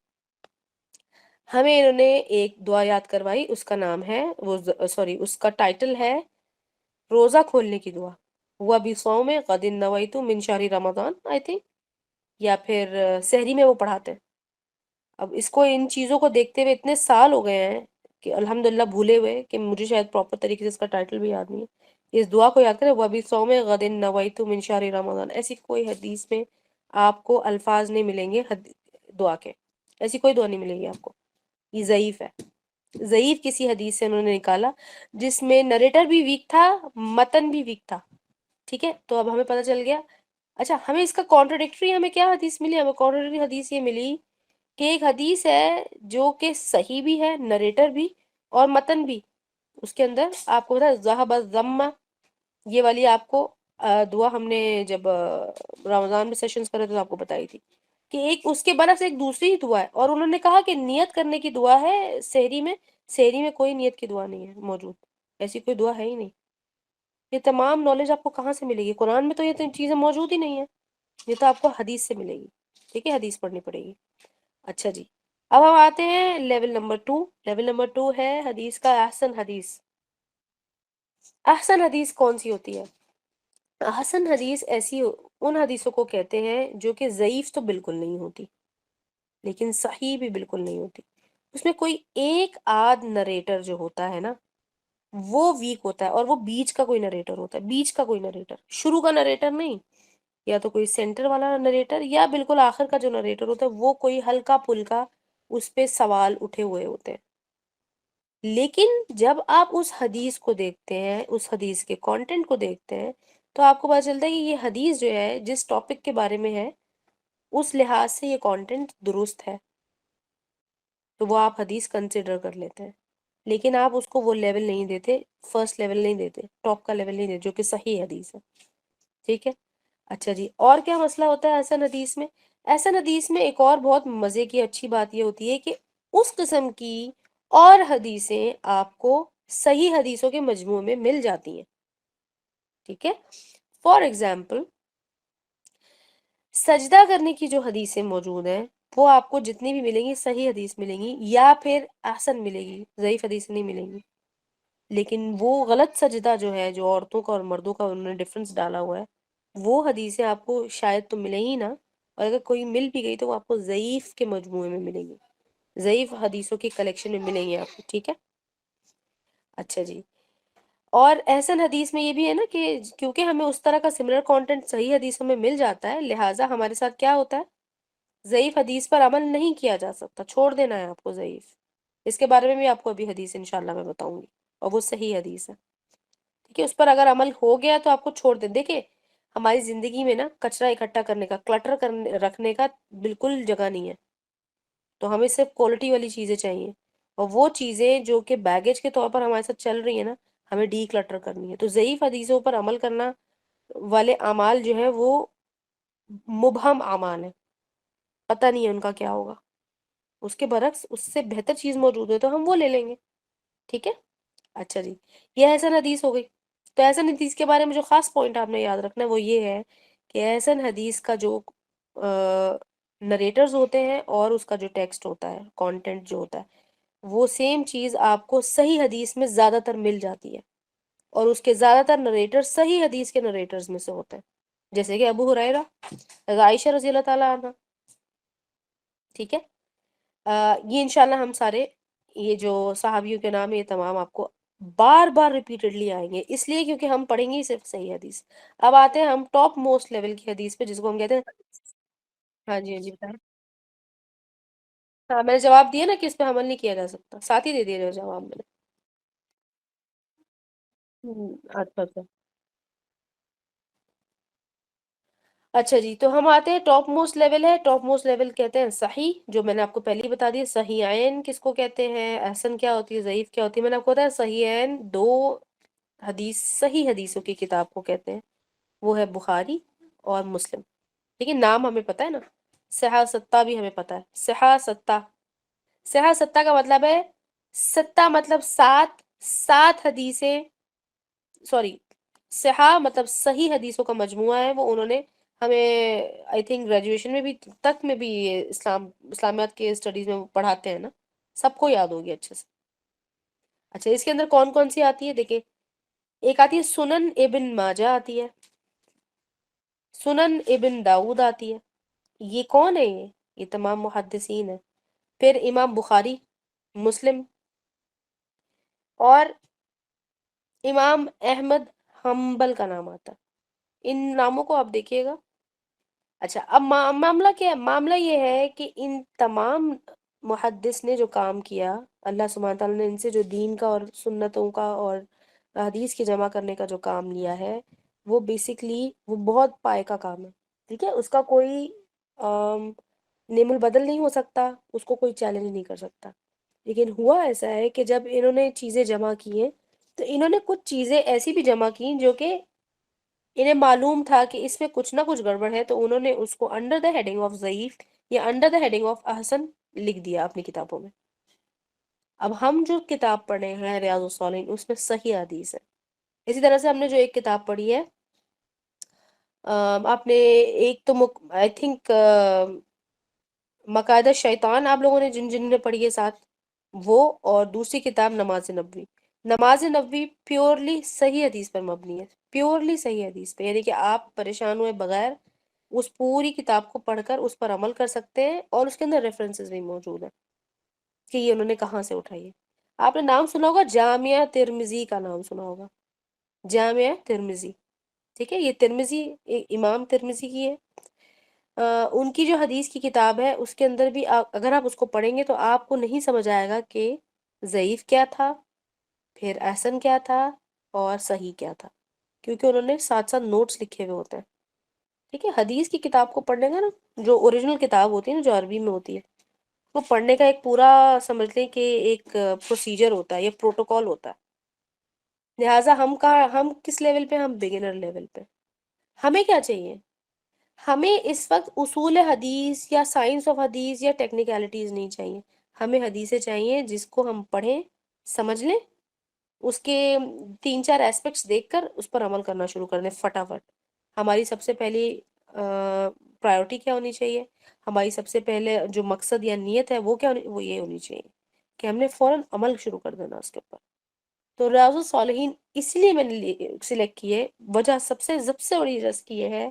ہمیں انہوں نے ایک دعا یاد کروائی، اس کا نام ہے اس کا ٹائٹل ہے روزہ کھولنے کی دعا. ہوا بھی صوم غد نویت من شہر رمضان آئی تھنک، یا پھر سحری میں وہ پڑھاتے ہیں. اب اس کو ان چیزوں کو دیکھتے ہوئے اتنے سال ہو گئے ہیں کہ الحمدللہ بھولے ہوئے کہ مجھے شاید پراپر طریقے سے اس کا ٹائٹل بھی یاد نہیں ہے. اس دعا کو یاد کریں، وہ بھی صوم غد نویت من شہر رمضان. ایسی کوئی حدیث میں آپ کو الفاظ نہیں ملیں گے دعا کے، ایسی کوئی دعا نہیں ملے گی آپ کو. یہ ضعیف ہے، ضعیف کسی حدیث سے انہوں نے نکالا جس میں نریٹر بھی ویک تھا، متن بھی ویک تھا. ٹھیک ہے، تو اب ہمیں پتہ چل گیا. اچھا، ہمیں اس کا کانٹرڈکٹری ہمیں کیا حدیث ملی؟ ہمیں کانٹرڈکٹری حدیث یہ ملی کہ ایک حدیث ہے جو کہ صحیح بھی ہے، نریٹر بھی اور متن بھی. اس کے اندر آپ کو پتا ذہب الذمہ، یہ والی آپ کو دعا ہم نے جب رمضان میں سیشنز کرے تو آپ کو بتائی تھی کہ ایک اس کے برعکس ایک دوسری دعا ہے، اور انہوں نے کہا کہ نیت کرنے کی دعا ہے سحری میں. سحری میں کوئی نیت کی دعا نہیں ہے موجود، ایسی کوئی دعا ہے ہی نہیں. یہ تمام نالج آپ کو کہاں سے ملے گی؟ قرآن میں تو یہ چیزیں موجود ہی نہیں ہیں، یہ تو آپ کو حدیث سے ملے گی. ٹھیک ہے، حدیث پڑھنی پڑے گی. اچھا جی، اب ہم آتے ہیں لیول نمبر 2. لیول نمبر 2 ہے حدیث کا احسن حدیث. احسن حدیث کون سی ہوتی ہے؟ احسن حدیث ایسی ان حدیثوں کو کہتے ہیں جو کہ ضعیف تو بالکل نہیں ہوتی لیکن صحیح بھی بالکل نہیں ہوتی. اس میں کوئی ایک آدھ نریٹر جو ہوتا ہے نا وہ ویک ہوتا ہے، اور وہ بیچ کا کوئی نریٹر ہوتا ہے، بیچ کا کوئی نریٹر، شروع کا نریٹر نہیں، یا تو کوئی سینٹر والا نریٹر یا بالکل آخر کا جو نریٹر ہوتا ہے وہ کوئی ہلکا پھلکا اس پہ سوال اٹھے ہوئے ہوتے ہیں. لیکن جب آپ اس حدیث کو دیکھتے ہیں، اس حدیث کے کانٹینٹ کو دیکھتے ہیں، تو آپ کو پتہ چلتا ہے کہ یہ حدیث جو ہے جس ٹاپک کے بارے میں ہے اس لحاظ سے یہ کانٹینٹ درست ہے. تو وہ آپ حدیث کنسیڈر کر لیتے ہیں، لیکن آپ اس کو وہ لیول نہیں دیتے، فرسٹ لیول نہیں دیتے، ٹاپ کا لیول نہیں دیتے، جو کہ صحیح حدیث ہے، ٹھیک ہے۔ اچھا جی، اور کیا مسئلہ ہوتا ہے احسن حدیث میں؟ احسن حدیث میں ایک اور بہت مزے کی اچھی بات یہ ہوتی ہے کہ اس قسم کی اور حدیثیں آپ کو صحیح حدیثوں کے مجموعے میں مل جاتی ہیں، ٹھیک ہے۔ فار ایگزامپل، سجدہ کرنے کی جو حدیثیں موجود ہیں وہ آپ کو جتنی بھی ملیں گی صحیح حدیث ملیں گی یا پھر احسن ملے گی، ضعیف حدیث نہیں ملیں گی۔ لیکن وہ غلط سجدہ جو ہے، جو عورتوں کا اور مردوں کا انہوں نے ڈفرنس ڈالا ہوا ہے، وہ حدیثیں آپ کو شاید تو ملیں ہی نہ، اور اگر کوئی مل بھی گئی تو وہ آپ کو ضعیف کے مجموعے میں ملیں گی، ضعیف حدیثوں کی کلیکشن میں ملیں گی آپ کو، ٹھیک ہے۔ اچھا جی، اور احسن حدیث میں یہ بھی ہے نا کہ کیونکہ ہمیں اس طرح کا سملر کانٹینٹ صحیح حدیثوں میں مل جاتا ہے، لہٰذا ہمارے ساتھ کیا ہوتا ہے، ضعیف حدیث پر عمل نہیں کیا جا سکتا، چھوڑ دینا ہے آپ کو ضعیف۔ اس کے بارے میں بھی آپ کو ابھی حدیث انشاءاللہ میں بتاؤں گی، اور وہ صحیح حدیث ہے، ٹھیک ہے۔ اس پر اگر عمل ہو گیا تو آپ کو چھوڑ دیں۔ دیکھیں، ہماری زندگی میں نا کچرا اکٹھا کرنے کا، کلٹر کرنے رکھنے کا بالکل جگہ نہیں ہے، تو ہمیں صرف کوالٹی والی چیزیں چاہیے، اور وہ چیزیں جو کہ بیگیج کے طور پر ہمارے ساتھ چل رہی ہیں نا، ہمیں ڈی کلٹر کرنی ہے۔ تو ضعیف حدیثوں پر عمل کرنا والے اعمال جو ہیں وہ مبہم اعمال ہیں، پتہ نہیں ہے ان کا کیا ہوگا، اس کے برعکس اس سے بہتر چیز موجود ہے تو ہم وہ لے لیں گے، ٹھیک ہے۔ اچھا جی، یہ احسن حدیث ہو گئی۔ تو احسن حدیث کے بارے میں جو خاص پوائنٹ آپ نے یاد رکھنا ہے وہ یہ ہے کہ احسن حدیث کا جو نریٹرز ہوتے ہیں اور اس کا جو ٹیکسٹ ہوتا ہے، کانٹینٹ جو ہوتا ہے، وہ سیم چیز آپ کو صحیح حدیث میں زیادہ تر مل جاتی ہے، اور اس کے زیادہ تر نریٹر صحیح حدیث کے نریٹرز میں سے ہوتے ہیں، جیسے کہ ابو ہریرہ، عائشہ رضی اللہ تعالیٰ عنہ، ٹھیک ہے۔ یہ انشاءاللہ ہم سارے یہ جو صحابیوں کے نام ہے یہ تمام آپ کو بار بار ریپیٹڈلی آئیں گے، اس لیے کیونکہ ہم پڑھیں گے ہی صرف صحیح حدیث۔ اب آتے ہیں ہم ٹاپ موسٹ لیول کی حدیث پہ، جس کو ہم کہتے ہیں، ہاں جی ہاں جی بتائیں۔ ہاں میں نے جواب دیا نا کہ اس پہ عمل نہیں کیا جا سکتا، ساتھ ہی دے دیا جواب میں نے۔ اچھا اچھا، اچھا جی، تو ہم آتے ہیں ٹاپ موسٹ لیول ہے، ٹاپ موسٹ لیول کہتے ہیں صحیح، جو میں نے آپ کو پہلے ہی بتا دیا۔ صحیحین کس کو کہتے ہیں، احسن کیا ہوتی ہے، ضعیف کیا ہوتی ہے، میں نے آپ کو بتایا صحیحین دو حدیث، صحیح حدیثوں کی کتاب کو کہتے ہیں، وہ ہے بخاری اور مسلم، لیکن نام ہمیں پتہ ہے نا، صحاح ستہ بھی ہمیں پتہ ہے، صحاح ستہ، صحاح ستہ کا مطلب ہے، ستہ مطلب سات، سات حدیثیں، سوری، صحاح مطلب صحیح حدیثوں کا مجموعہ ہے، وہ انہوں نے ہمیں آئی تھنک گریجویشن میں بھی تک میں بھی یہ اسلامیات کے اسٹڈیز میں وہ پڑھاتے ہیں نا، سب کو یاد ہوگی اچھے سے۔ اچھا، اس کے اندر کون کون سی آتی ہے دیکھیں، ایک آتی ہے سنن ابن ماجہ آتی ہے، سنن ابن داؤد آتی ہے، یہ کون ہے، یہ تمام محدثین ہیں۔ پھر امام بخاری، مسلم، اور امام احمد حنبل کا نام آتا ہے، ان ناموں کو آپ دیکھیے گا۔ اچھا، اب معاملہ کیا ہے، معاملہ یہ ہے کہ ان تمام محدث نے جو کام کیا، اللہ سبحانہ تعالیٰ نے ان سے جو دین کا اور سنتوں کا اور حدیث کی جمع کرنے کا جو کام لیا ہے، وہ بیسکلی وہ بہت پائے کا کام ہے، ٹھیک ہے۔ اس کا کوئی نیم البدل نہیں ہو سکتا، اس کو کوئی چیلنج نہیں کر سکتا، لیکن ہوا ایسا ہے کہ جب انہوں نے چیزیں جمع کی ہیں تو انہوں نے کچھ چیزیں ایسی بھی جمع کی جو کہ انہیں معلوم تھا کہ اس میں کچھ نہ کچھ گڑبڑ ہے، تو انہوں نے اس کو انڈر دا ہیڈنگ آف ضعیف یا انڈر دا ہیڈنگ آف احسن لکھ دیا اپنی کتابوں میں۔ اب ہم جو کتاب پڑھے ہیں ریاض الصالحین، اس میں صحیح حدیث ہے۔ اسی طرح سے ہم نے جو ایک کتاب پڑھی ہے، آپ نے ایک تو آئی تھنک مقاعد شیطان آپ لوگوں نے جن نے پڑھی ہے ساتھ، وہ، اور دوسری کتاب نماز نبوی۔ نماز نبوی پیورلی صحیح حدیث پر مبنی ہے، پیورلی صحیح حدیث پہ، یعنی کہ آپ پریشان ہوئے بغیر اس پوری کتاب کو پڑھ کر اس پر عمل کر سکتے ہیں، اور اس کے اندر ریفرنسز بھی موجود ہیں کہ یہ انہوں نے کہاں سے اٹھائی ہے۔ آپ نے نام سنا ہوگا، جامعہ ترمذی کا نام سنا ہوگا، جامعہ ترمذی، ٹھیک ہے، یہ ترمذی امام ترمذی کی ہے۔ ان کی جو حدیث کی کتاب ہے اس کے اندر بھی اگر آپ اس کو پڑھیں گے تو آپ کو نہیں سمجھ آئے گا کہ ضعیف کیا تھا، پھر احسن کیا تھا، اور صحیح کیا تھا، کیونکہ انہوں نے ساتھ ساتھ نوٹس لکھے ہوئے ہوتے ہیں، ٹھیک ہے۔ حدیث کی کتاب کو پڑھنے کا نا، جو اوریجنل کتاب ہوتی ہے نا، جو عربی میں ہوتی ہے، وہ پڑھنے کا ایک پورا سمجھ لیں کہ ایک پروسیجر ہوتا ہے یا پروٹوکول ہوتا ہے. لہٰذا ہم کس لیول پہ؟ ہم بگنر لیول پہ. ہمیں کیا چاہیے؟ ہمیں اس وقت اصول حدیث یا سائنس آف حدیث یا ٹیکنیکلٹیز نہیں چاہیے. ہمیں حدیثیں چاہیے جس کو ہم پڑھیں، سمجھ لیں، اس کے 3-4 ایسپیکٹس دیکھ کر اس پر عمل کرنا شروع کر دیں فٹافٹ. ہماری سب سے پہلی پرائیورٹی کیا ہونی چاہیے؟ ہماری سب سے پہلے جو مقصد یا نیت ہے وہ کیا وہ یہ ہونی چاہیے کہ ہم نے فوراً عمل شروع کر دینا اس کے اوپر. تو ریاض الصالحین اس لیے میں نے سلیکٹ کیے، وجہ سب سے بڑی وجہ کی یہ ہے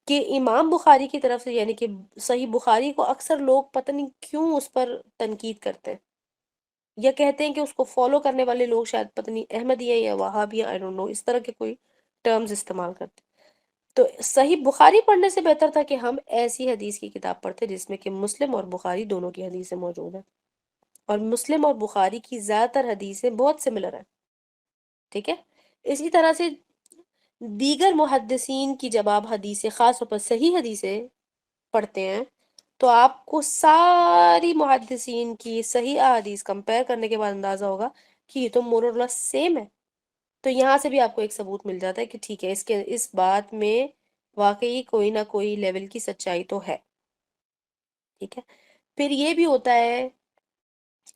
کہ امام بخاری کی طرف سے، یعنی کہ صحیح بخاری کو اکثر لوگ پتہ نہیں کیوں اس پر تنقید کرتے ہیں، یا کہتے ہیں کہ اس کو فالو کرنے والے لوگ شاید پتہ نہیں احمدی ہیں یا وہابی ہیں، آئی ڈونٹ نو، اس طرح کے کوئی ٹرمز استعمال کرتے. تو صحیح بخاری پڑھنے سے بہتر تھا کہ ہم ایسی حدیث کی کتاب پڑھتے جس میں کہ مسلم اور بخاری دونوں کی حدیثیں موجود ہیں، اور مسلم اور بخاری کی زیادہ تر حدیثیں بہت سملر ہیں. ٹھیک ہے. اسی طرح سے دیگر محدثین کی جب آپ حدیثیں، خاص طور پر صحیح حدیثیں پڑھتے ہیں، تو آپ کو ساری محدثین کی صحیح احادیث کمپیئر کرنے کے بعد اندازہ ہوگا کہ یہ تو مور اور لیس سیم ہے. تو یہاں سے بھی آپ کو ایک ثبوت مل جاتا ہے کہ ٹھیک ہے، اس بات میں واقعی کوئی نہ کوئی لیول کی سچائی تو ہے. ٹھیک ہے. پھر یہ بھی ہوتا ہے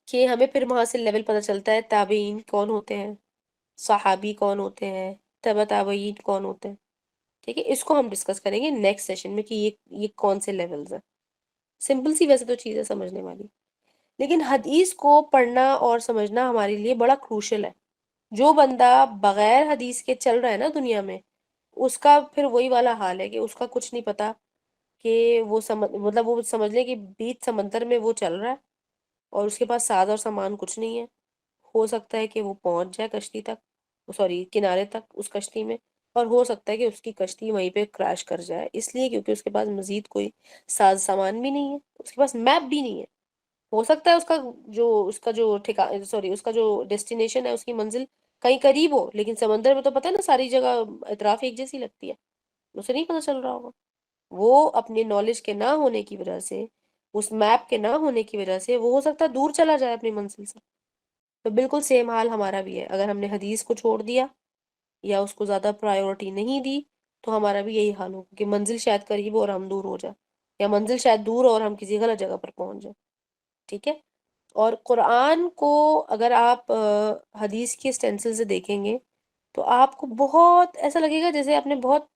کہ ہمیں پھر وہاں سے لیول پتہ چلتا ہے تابعین کون ہوتے ہیں، صحابی کون ہوتے ہیں، تبع تابعین کون ہوتے ہیں. ٹھیک ہے. اس کو ہم ڈسکس کریں گے نیکسٹ سیشن میں کہ یہ کون سے لیولز ہیں. سمپل سی ویسے تو چیز ہے سمجھنے والی، لیکن حدیث کو پڑھنا اور سمجھنا ہمارے لیے بڑا کروشل ہے. جو بندہ بغیر حدیث کے چل رہا ہے نا دنیا میں، اس کا پھر وہی والا حال ہے کہ اس کا کچھ نہیں پتا، کہ وہ مطلب وہ سمجھ لے کہ بیچ سمندر میں وہ چل رہا ہے اور اس کے پاس ساز اور سامان کچھ نہیں ہے. ہو سکتا ہے کہ وہ پہنچ جائے کشتی تک، سوری کنارے تک اس کشتی میں، اور ہو سکتا ہے کہ اس کی کشتی وہیں پہ کریش کر جائے، اس لیے کیونکہ اس کے پاس مزید کوئی ساز سامان بھی نہیں ہے، اس کے پاس میپ بھی نہیں ہے. ہو سکتا ہے اس کا جو ڈیسٹینیشن ہے، اس کی منزل کہیں قریب ہو، لیکن سمندر میں تو پتہ ہے نا ساری جگہ اطراف ایک جیسی لگتی ہے، اسے نہیں پتہ چل رہا ہوگا. وہ اپنے نالج کے نہ ہونے کی وجہ سے، اس میپ کے نہ ہونے کی وجہ سے، وہ ہو سکتا ہے دور چلا جائے اپنی منزل سے. تو بالکل سیم حال ہمارا بھی ہے. اگر ہم نے حدیث کو چھوڑ دیا یا اس کو زیادہ پرائیورٹی نہیں دی تو ہمارا بھی یہی حال ہوگا کہ منزل شاید قریب ہو اور ہم دور ہو جائیں، یا منزل شاید دور ہو اور ہم کسی غلط جگہ پر پہنچ جائیں. ٹھیک ہے. اور قرآن کو اگر آپ حدیث کی اسٹینسل سے دیکھیں گے تو آپ کو بہت ایسا لگے گا جیسے آپ نے بہت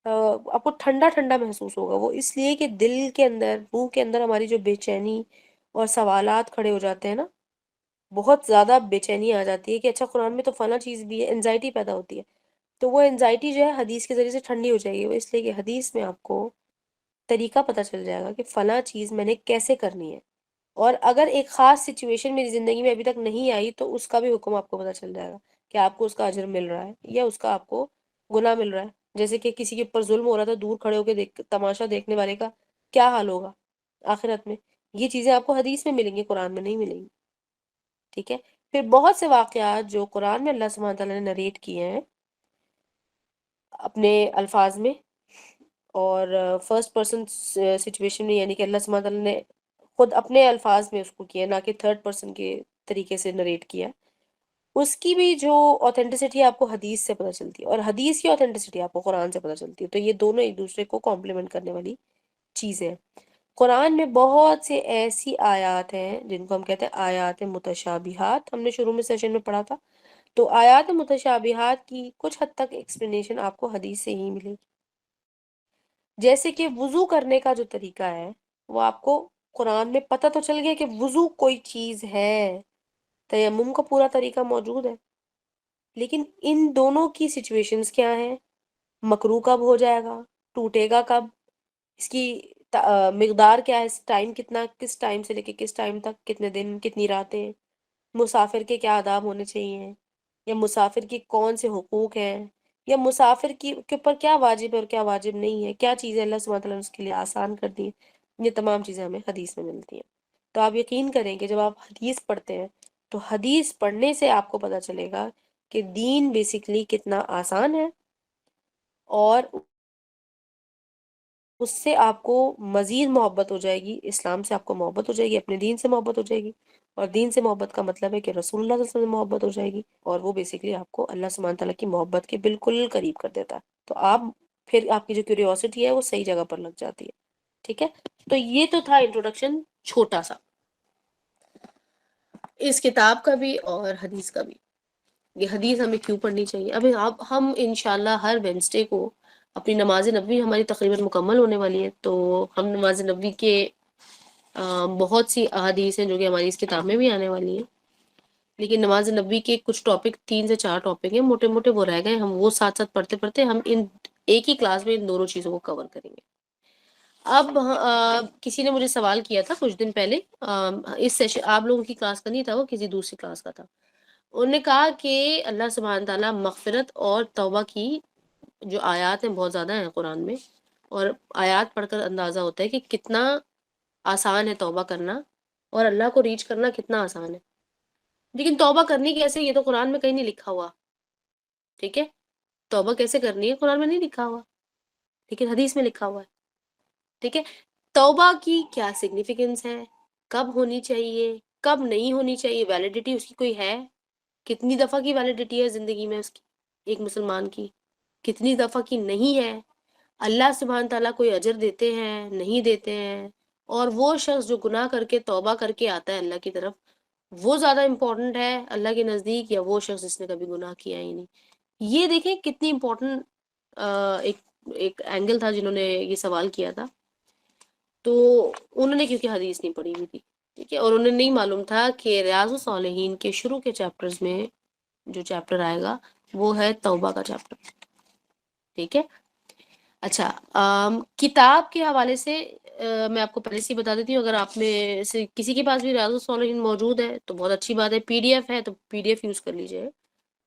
آپ کو ٹھنڈا ٹھنڈا محسوس ہوگا. وہ اس لیے کہ دل کے اندر، روح کے اندر ہماری جو بے چینی اور سوالات کھڑے ہو جاتے ہیں نا، بہت زیادہ بے چینی آ جاتی ہے کہ اچھا قرآن میں تو فلاں چیز بھی ہے، انزائٹی پیدا ہوتی ہے. تو وہ انزائٹی جو ہے حدیث کے ذریعے سے ٹھنڈی ہو جائے گی. وہ اس لیے کہ حدیث میں آپ کو طریقہ پتہ چل جائے گا کہ فلاں چیز میں نے کیسے کرنی ہے، اور اگر ایک خاص سچویشن میری زندگی میں ابھی تک نہیں آئی تو اس کا بھی حکم آپ کو پتہ چل جائے گا کہ آپ کو اس کا اجر مل رہا ہے یا اس کا آپ کو گناہ مل رہا ہے. جیسے کہ کسی کے اوپر ظلم ہو رہا تھا، دور کھڑے ہو کے تماشا دیکھنے والے کا کیا حال ہوگا آخرت میں، یہ چیزیں آپ کو حدیث میں ملیں گی، قرآن میں نہیں ملیں گی. ٹھیک ہے. پھر بہت سے واقعات جو قرآن میں اللہ سبحانہ تعالیٰ نے نریٹ کیے ہیں اپنے الفاظ میں، اور فرسٹ پرسن سچویشن میں، یعنی کہ اللہ سبحانہ تعالیٰ نے خود اپنے الفاظ میں اس کو کیا، نہ کہ تھرڈ پرسن کے طریقے سے نریٹ کیا، اس کی بھی جو اوتھینٹسٹی آپ کو حدیث سے پتہ چلتی ہے، اور حدیث کی اوتھینٹسٹی آپ کو قرآن سے پتہ چلتی ہے. تو یہ دونوں ایک دوسرے کو کمپلیمنٹ کرنے والی چیزیں ہیں. قرآن میں بہت سے ایسی آیات ہیں جن کو ہم کہتے ہیں آیات متشابہات، ہم نے شروع میں سیشن میں پڑھا تھا. تو آیات متشابہات کی کچھ حد تک ایکسپلینیشن آپ کو حدیث سے ہی ملے گی. جیسے کہ وضو کرنے کا جو طریقہ ہے وہ آپ کو قرآن میں پتہ تو چل گیا کہ وضو کوئی چیز ہے، تیمم کا پورا طریقہ موجود ہے، لیکن ان دونوں کی سچویشنز کیا ہیں، مکروہ کب ہو جائے گا، ٹوٹے گا کب، اس کی مقدار کیا ہے، ٹائم کتنا، کس ٹائم سے لے کے کس ٹائم تک، کتنے دن، کتنی راتیں، مسافر کے کیا آداب ہونے چاہیے، یا مسافر کی کون سے حقوق ہیں، یا مسافر کے اوپر کیا واجب ہے اور کیا واجب نہیں ہے، کیا چیزیں اللہ سبحانہ تعالیٰ نے اس کے لیے آسان کر دی ہیں. یہ تمام چیزیں ہمیں حدیث میں ملتی ہیں. تو آپ یقین کریں کہ جب آپ حدیث پڑھتے ہیں تو حدیث پڑھنے سے آپ کو پتہ چلے گا کہ دین بیسیکلی کتنا آسان ہے، اور اس سے آپ کو مزید محبت ہو جائے گی، اسلام سے آپ کو محبت ہو جائے گی، اپنے دین سے محبت ہو جائے گی، اور دین سے محبت کا مطلب ہے کہ رسول اللہ صلی اللہ علیہ وسلم سے محبت ہو جائے گی، اور وہ بیسیکلی آپ کو اللہ سبحانہ تعالیٰ کی محبت کے بالکل قریب کر دیتا ہے. تو آپ پھر آپ کی جو کیوریوسٹی ہے وہ صحیح جگہ پر لگ جاتی ہے. ٹھیک ہے، تو یہ تو تھا انٹروڈکشن چھوٹا سا اس کتاب کا بھی اور حدیث کا بھی. یہ حدیث ہمیں کیوں پڑھنی چاہیے. ابھی اب ہم انشاءاللہ ہر وینسڈے کو اپنی نماز نبوی ہماری تقریباً مکمل ہونے والی ہے، تو ہم نماز نبوی کے بہت سی احادیث ہیں جو کہ ہماری اس کتاب میں بھی آنے والی ہیں، لیکن نماز نبوی کے کچھ ٹاپک 3 سے 4 ٹاپک ہیں موٹے موٹے، وہ رہ گئے. ہم وہ ساتھ ساتھ پڑھتے پڑھتے ہم ان ایک ہی کلاس میں ان دونوں چیزوں کو کور کریں گے. اب کسی نے مجھے سوال کیا تھا کچھ دن پہلے، اس سیشن آپ لوگوں کی کلاس کا نہیں تھا، وہ کسی دوسری کلاس کا تھا. انہوں نے کہا کہ اللہ سبحانہ تعالیٰ مغفرت اور توبہ کی جو آیات ہیں بہت زیادہ ہیں قرآن میں، اور آیات پڑھ کر اندازہ ہوتا ہے کہ کتنا آسان ہے توبہ کرنا اور اللہ کو ریچ کرنا کتنا آسان ہے. لیکن توبہ کرنی کیسے، یہ تو قرآن میں کہیں نہیں لکھا ہوا. ٹھیک ہے، توبہ کیسے کرنی ہے قرآن میں نہیں لکھا ہوا، لیکن حدیث میں لکھا ہوا ہے. ٹھیک ہے، توبہ کی کیا سگنیفیکنس ہے، کب ہونی چاہیے، کب نہیں ہونی چاہیے، ویلیڈیٹی اس کی کوئی ہے، کتنی دفعہ کی ویلیڈیٹی ہے زندگی میں اس کی، ایک مسلمان کی کتنی دفعہ کی نہیں ہے، اللہ سبحانہ تعالیٰ کوئی اجر دیتے ہیں نہیں دیتے ہیں، اور وہ شخص جو گناہ کر کے توبہ کر کے آتا ہے اللہ کی طرف، وہ زیادہ امپورٹنٹ ہے اللہ کے نزدیک یا وہ شخص جس نے کبھی گناہ کیا ہی نہیں. یہ دیکھیں کتنی امپورٹنٹ ایک ایک اینگل تھا جنہوں نے یہ سوال کیا تھا. تو انہوں نے کیونکہ حدیث نہیں پڑھی ہوئی تھی، ٹھیک ہے، اور انہیں نہیں معلوم تھا کہ ریاض الصالحین کے شروع کے چیپٹرز میں جو چیپٹر آئے گا وہ ہے توبہ کا چیپٹر. ٹھیک ہے، اچھا کتاب کے حوالے سے میں آپ کو پہلے سے ہی بتا دیتی ہوں، اگر آپ میں سے کسی کے پاس بھی ریاض الصالحین موجود ہے تو بہت اچھی بات ہے، پی ڈی ایف ہے تو پی ڈی ایف یوز کر لیجیے،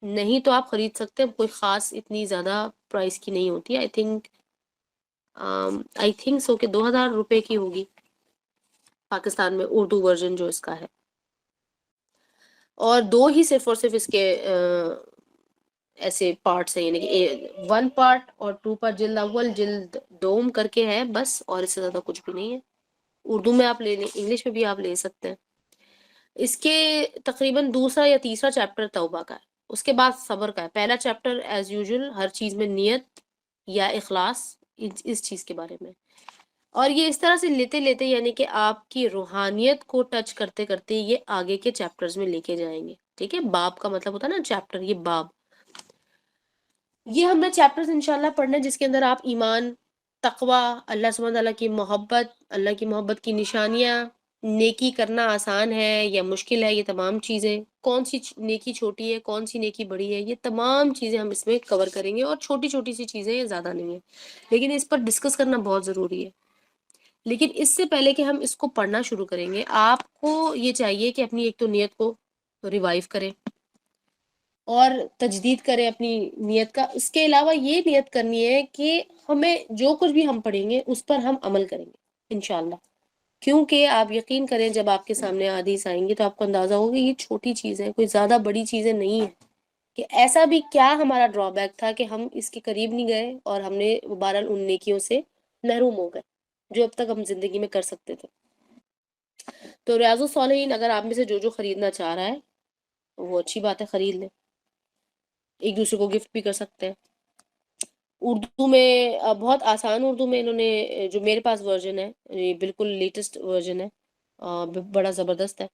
نہیں تو آپ خرید سکتے ہیں، کوئی خاص اتنی زیادہ پرائس کی نہیں ہوتی ہے. آئی تھنک سو کہ 2000 روپے کی ہوگی پاکستان میں اردو ورژن جو اس کا ہے، اور دو ہی صرف اور صرف اس کے ایسے پارٹس ہیں، یعنی کہ 1 پارٹ اور 2 پارٹ، جلد اول جلد دوم کر کے ہے بس، اور اس سے زیادہ کچھ بھی نہیں ہے. اردو میں آپ لے لیں، انگلش میں بھی آپ لے سکتے ہیں. اس کے تقریباً دوسرا یا تیسرا چیپٹر توبہ کا ہے، اس کے بعد صبر کا ہے. پہلا چیپٹر ایز یوزول ہر چیز میں نیت یا اخلاص اس چیز کے بارے میں، اور یہ اس طرح سے لیتے لیتے یعنی کہ آپ کی روحانیت کو ٹچ کرتے کرتے یہ آگے کے چیپٹرز میں لے کے جائیں گے. ٹھیک ہے، باب کا مطلب ہوتا ہے نا چیپٹر، یہ باب. یہ ہم نے چیپٹرز انشاءاللہ پڑھنا ہے جس کے اندر آپ ایمان، تقوی، اللہ سبحانہ تعالیٰ کی محبت، اللہ کی محبت کی نشانیاں، نیکی کرنا آسان ہے یا مشکل ہے، یہ تمام چیزیں، کون سی نیکی چھوٹی ہے کون سی نیکی بڑی ہے، یہ تمام چیزیں ہم اس میں کور کریں گے. اور چھوٹی چھوٹی سی چیزیں یہ زیادہ نہیں ہیں، لیکن اس پر ڈسکس کرنا بہت ضروری ہے. لیکن اس سے پہلے کہ ہم اس کو پڑھنا شروع کریں گے، آپ کو یہ چاہیے کہ اپنی ایک تو نیت کو ریوائیو کریں اور تجدید کریں اپنی نیت کا. اس کے علاوہ یہ نیت کرنی ہے کہ ہمیں جو کچھ بھی ہم پڑھیں گے اس پر ہم عمل کریں گے انشاءاللہ. کیونکہ آپ یقین کریں جب آپ کے سامنے حدیث آئیں گی تو آپ کو اندازہ ہوگا یہ چھوٹی چیز ہے، کوئی زیادہ بڑی چیزیں نہیں ہیں. کہ ایسا بھی کیا ہمارا ڈرا بیک تھا کہ ہم اس کے قریب نہیں گئے اور ہم نے بہرحال ان نیکیوں سے محروم ہو گئے جو اب تک ہم زندگی میں کر سکتے تھے. تو ریاض الصالحین اگر آپ میں سے جو خریدنا چاہ رہا ہے وہ اچھی بات ہے، خرید لیں، ایک دوسرے کو گفٹ بھی کر سکتے ہیں. اردو میں بہت آسان اردو میں انہوں نے، جو میرے پاس ورژن ہے یہ بالکل لیٹسٹ ورژن ہے، بڑا زبردست ہے.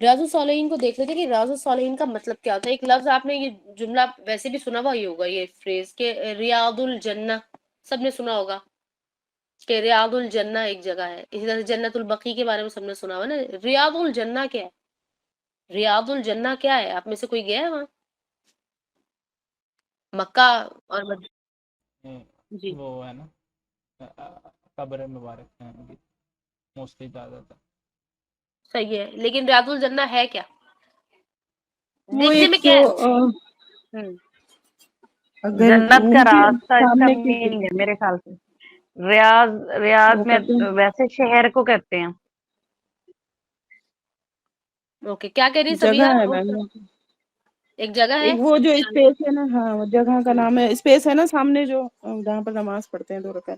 ریاض الصالحین کو دیکھ لیتے کہ ریاض الصالحین کا مطلب کیا ہوتا ہے. ایک لفظ آپ نے یہ جملہ ویسے بھی سنا ہوا ہی ہوگا، یہ فریز کہ ریاض الجنہ، سب نے سنا ہوگا کہ ریاض الجنہ ایک جگہ ہے. اسی طرح سے جنت البقیع کے بارے میں سب نے سنا ہوا نا. ریاض الجنہ کیا ہے، ریاض الجنہ کیا ہے، آپ میں سے کوئی گیا ہے وہاں مکہ اور جی وہ ہے نا قبر مبارک ہے موسٹلی زیادہ تر. صحیح ہے، لیکن ریاض الجنہ ہے کیا، وہ دیکھنے ایک میں کیا جو ہے؟ اگر جنت کا روم کے راستہ اس کا سامنے کی میننگ ہے میرے خیال سے. ریاض وہ میں کہتے ہیں ویسے شہر کو کہتے ہیں. اوکے، کیا کہہ رہی جگہ سبیہ؟ ہے میم، ایک جگہ ہے. ایک وہ جو اسپیس ہے نا، ہاں وہ جگہ کا نام ہے، اسپیس ہے نا سامنے جو جہاں پر نماز پڑھتے ہیں 2 رکعت.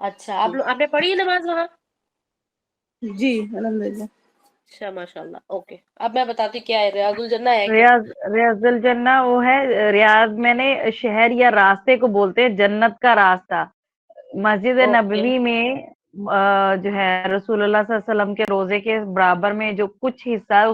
اچھا آپ نے پڑھی ہے نماز وہاں؟ جی الحمدللہ. اچھا ماشاء اللہ. اوکے اب میں بتاتی کیا ہے ریاض الجنہ ہے کیا. ریاض الجنہ وہ ہے، ریاض میں نے شہر یا راستے کو بولتے ہیں، جنت کا راستہ. مسجد اوکے نبوی میں جو ہے رسول اللہ صلی اللہ علیہ وسلم کے روزے کے برابر میں جو کچھ حصہ ہے